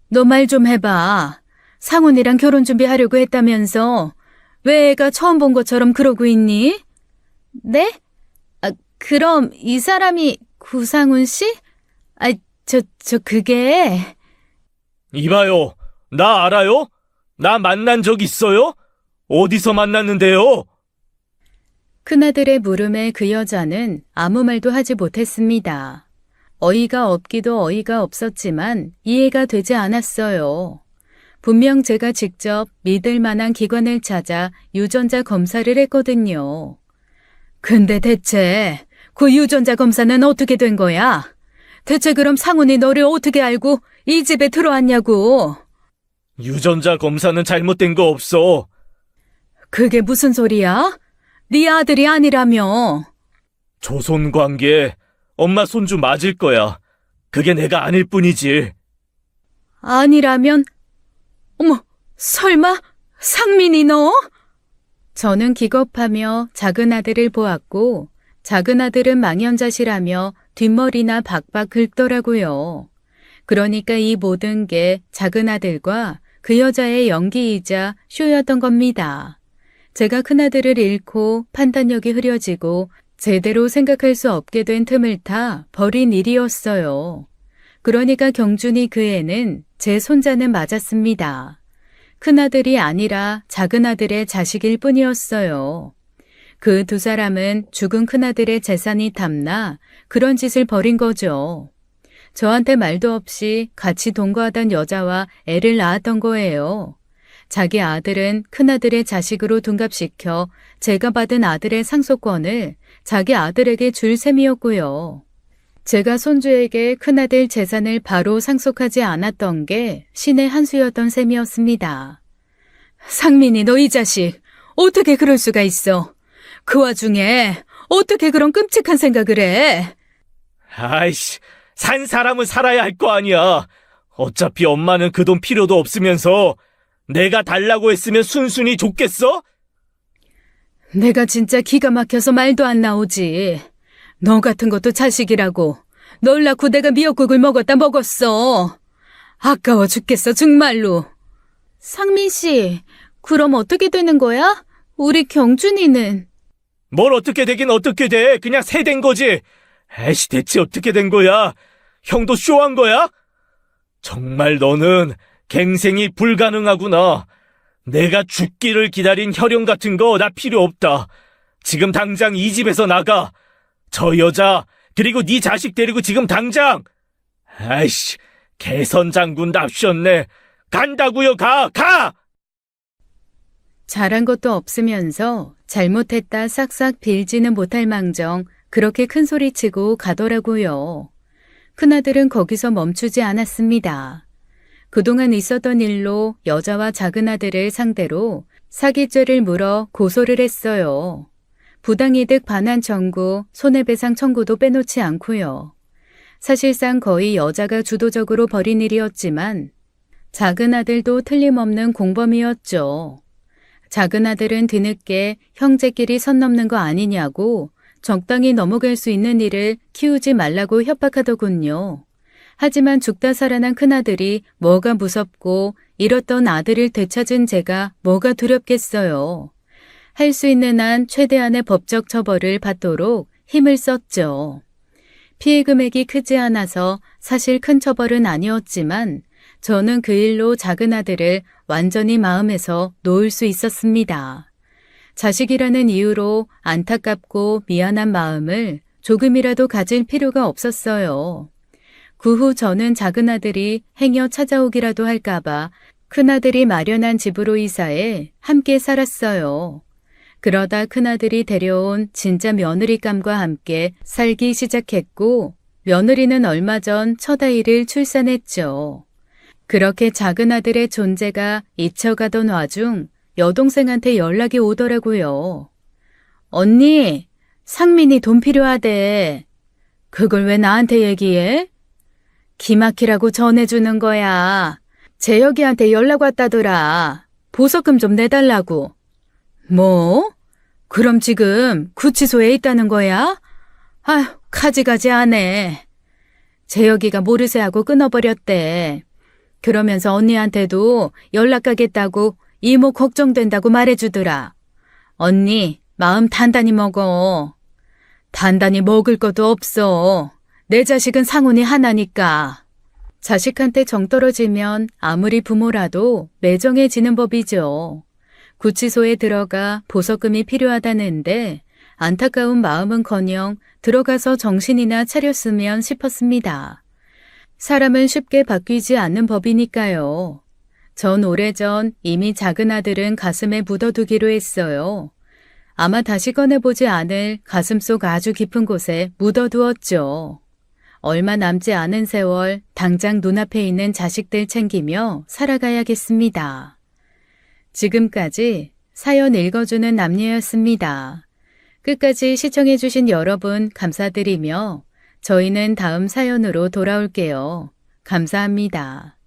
너 말 좀 해봐. 상훈이랑 결혼 준비하려고 했다면서 왜 애가 처음 본 것처럼 그러고 있니? 네? 그럼 이 사람이 구상훈 씨? 그게... 이봐요, 나 알아요? 나 만난 적 있어요? 어디서 만났는데요? 큰아들의 물음에 그 여자는 아무 말도 하지 못했습니다. 어이가 없기도 어이가 없었지만 이해가 되지 않았어요. 분명 제가 직접 믿을 만한 기관을 찾아 유전자 검사를 했거든요. 근데 대체 그 유전자 검사는 어떻게 된 거야? 대체 그럼 상훈이 너를 어떻게 알고 이 집에 들어왔냐고. 유전자 검사는 잘못된 거 없어. 그게 무슨 소리야? 네 아들이 아니라며. 조손관계, 엄마 손주 맞을 거야. 그게 내가 아닐 뿐이지. 아니라면? 어머, 설마 상민이 너? 저는 기겁하며 작은 아들을 보았고 작은 아들은 망연자실하며 뒷머리나 박박 긁더라고요. 그러니까 이 모든 게 작은 아들과 그 여자의 연기이자 쇼였던 겁니다. 제가 큰아들을 잃고 판단력이 흐려지고 제대로 생각할 수 없게 된 틈을 타 벌인 일이었어요. 그러니까 경준이 그 애는 제 손자는 맞았습니다. 큰아들이 아니라 작은 아들의 자식일 뿐이었어요. 그 두 사람은 죽은 큰아들의 재산이 탐나 그런 짓을 벌인 거죠. 저한테 말도 없이 같이 동거하던 여자와 애를 낳았던 거예요. 자기 아들은 큰아들의 자식으로 둔갑시켜 제가 받은 아들의 상속권을 자기 아들에게 줄 셈이었고요. 제가 손주에게 큰아들 재산을 바로 상속하지 않았던 게 신의 한 수였던 셈이었습니다. 상민이 너 이 자식 어떻게 그럴 수가 있어? 그 와중에 어떻게 그런 끔찍한 생각을 해? 아이씨, 산 사람은 살아야 할 거 아니야. 어차피 엄마는 그 돈 필요도 없으면서 내가 달라고 했으면 순순히 줬겠어? 내가 진짜 기가 막혀서 말도 안 나오지. 너 같은 것도 자식이라고. 널 낳고 내가 미역국을 먹었어. 아까워 죽겠어 정말로. 상민 씨, 그럼 어떻게 되는 거야? 우리 경준이는. 뭘 어떻게 되긴 어떻게 돼. 그냥 새 된 거지. 에이씨, 대체 어떻게 된 거야? 형도 쇼한 거야? 정말 너는 갱생이 불가능하구나. 내가 죽기를 기다린 혈연 같은 거 나 필요 없다. 지금 당장 이 집에서 나가. 저 여자 그리고 네 자식 데리고 지금 당장. 아이씨, 개선 장군 납셨네. 간다고요. 가! 잘한 것도 없으면서 잘못했다 싹싹 빌지는 못할 망정 그렇게 큰 소리치고 가더라고요. 큰아들은 거기서 멈추지 않았습니다. 그동안 있었던 일로 여자와 작은 아들을 상대로 사기죄를 물어 고소를 했어요. 부당이득 반환 청구, 손해배상 청구도 빼놓지 않고요. 사실상 거의 여자가 주도적으로 벌인 일이었지만 작은 아들도 틀림없는 공범이었죠. 작은 아들은 뒤늦게 형제끼리 선 넘는 거 아니냐고 적당히 넘어갈 수 있는 일을 키우지 말라고 협박하더군요. 하지만 죽다 살아난 큰아들이 뭐가 무섭고 잃었던 아들을 되찾은 제가 뭐가 두렵겠어요. 할 수 있는 한 최대한의 법적 처벌을 받도록 힘을 썼죠. 피해 금액이 크지 않아서 사실 큰 처벌은 아니었지만 저는 그 일로 작은 아들을 완전히 마음에서 놓을 수 있었습니다. 자식이라는 이유로 안타깝고 미안한 마음을 조금이라도 가질 필요가 없었어요. 그 후 저는 작은 아들이 행여 찾아오기라도 할까봐 큰아들이 마련한 집으로 이사해 함께 살았어요. 그러다 큰아들이 데려온 진짜 며느리감과 함께 살기 시작했고 며느리는 얼마 전 첫 아이를 출산했죠. 그렇게 작은 아들의 존재가 잊혀가던 와중 여동생한테 연락이 오더라고요. 언니, 상민이 돈 필요하대. 그걸 왜 나한테 얘기해? 기막히라고 전해주는 거야. 재혁이한테 연락 왔다더라. 보석금 좀 내달라고. 뭐? 그럼 지금 구치소에 있다는 거야? 아휴, 가지가지 하네. 재혁이가 모르쇠 하고 끊어버렸대. 그러면서 언니한테도 연락 가겠다고 이모 걱정된다고 말해주더라. 언니, 마음 단단히 먹어. 단단히 먹을 것도 없어. 내 자식은 상훈이 하나니까. 자식한테 정 떨어지면 아무리 부모라도 매정해지는 법이죠. 구치소에 들어가 보석금이 필요하다는데 안타까운 마음은커녕 들어가서 정신이나 차렸으면 싶었습니다. 사람은 쉽게 바뀌지 않는 법이니까요. 전 오래전 이미 작은 아들은 가슴에 묻어두기로 했어요. 아마 다시 꺼내보지 않을 가슴속 아주 깊은 곳에 묻어두었죠. 얼마 남지 않은 세월 당장 눈앞에 있는 자식들 챙기며 살아가야겠습니다. 지금까지 사연 읽어주는 남녀였습니다. 끝까지 시청해주신 여러분 감사드리며 저희는 다음 사연으로 돌아올게요. 감사합니다.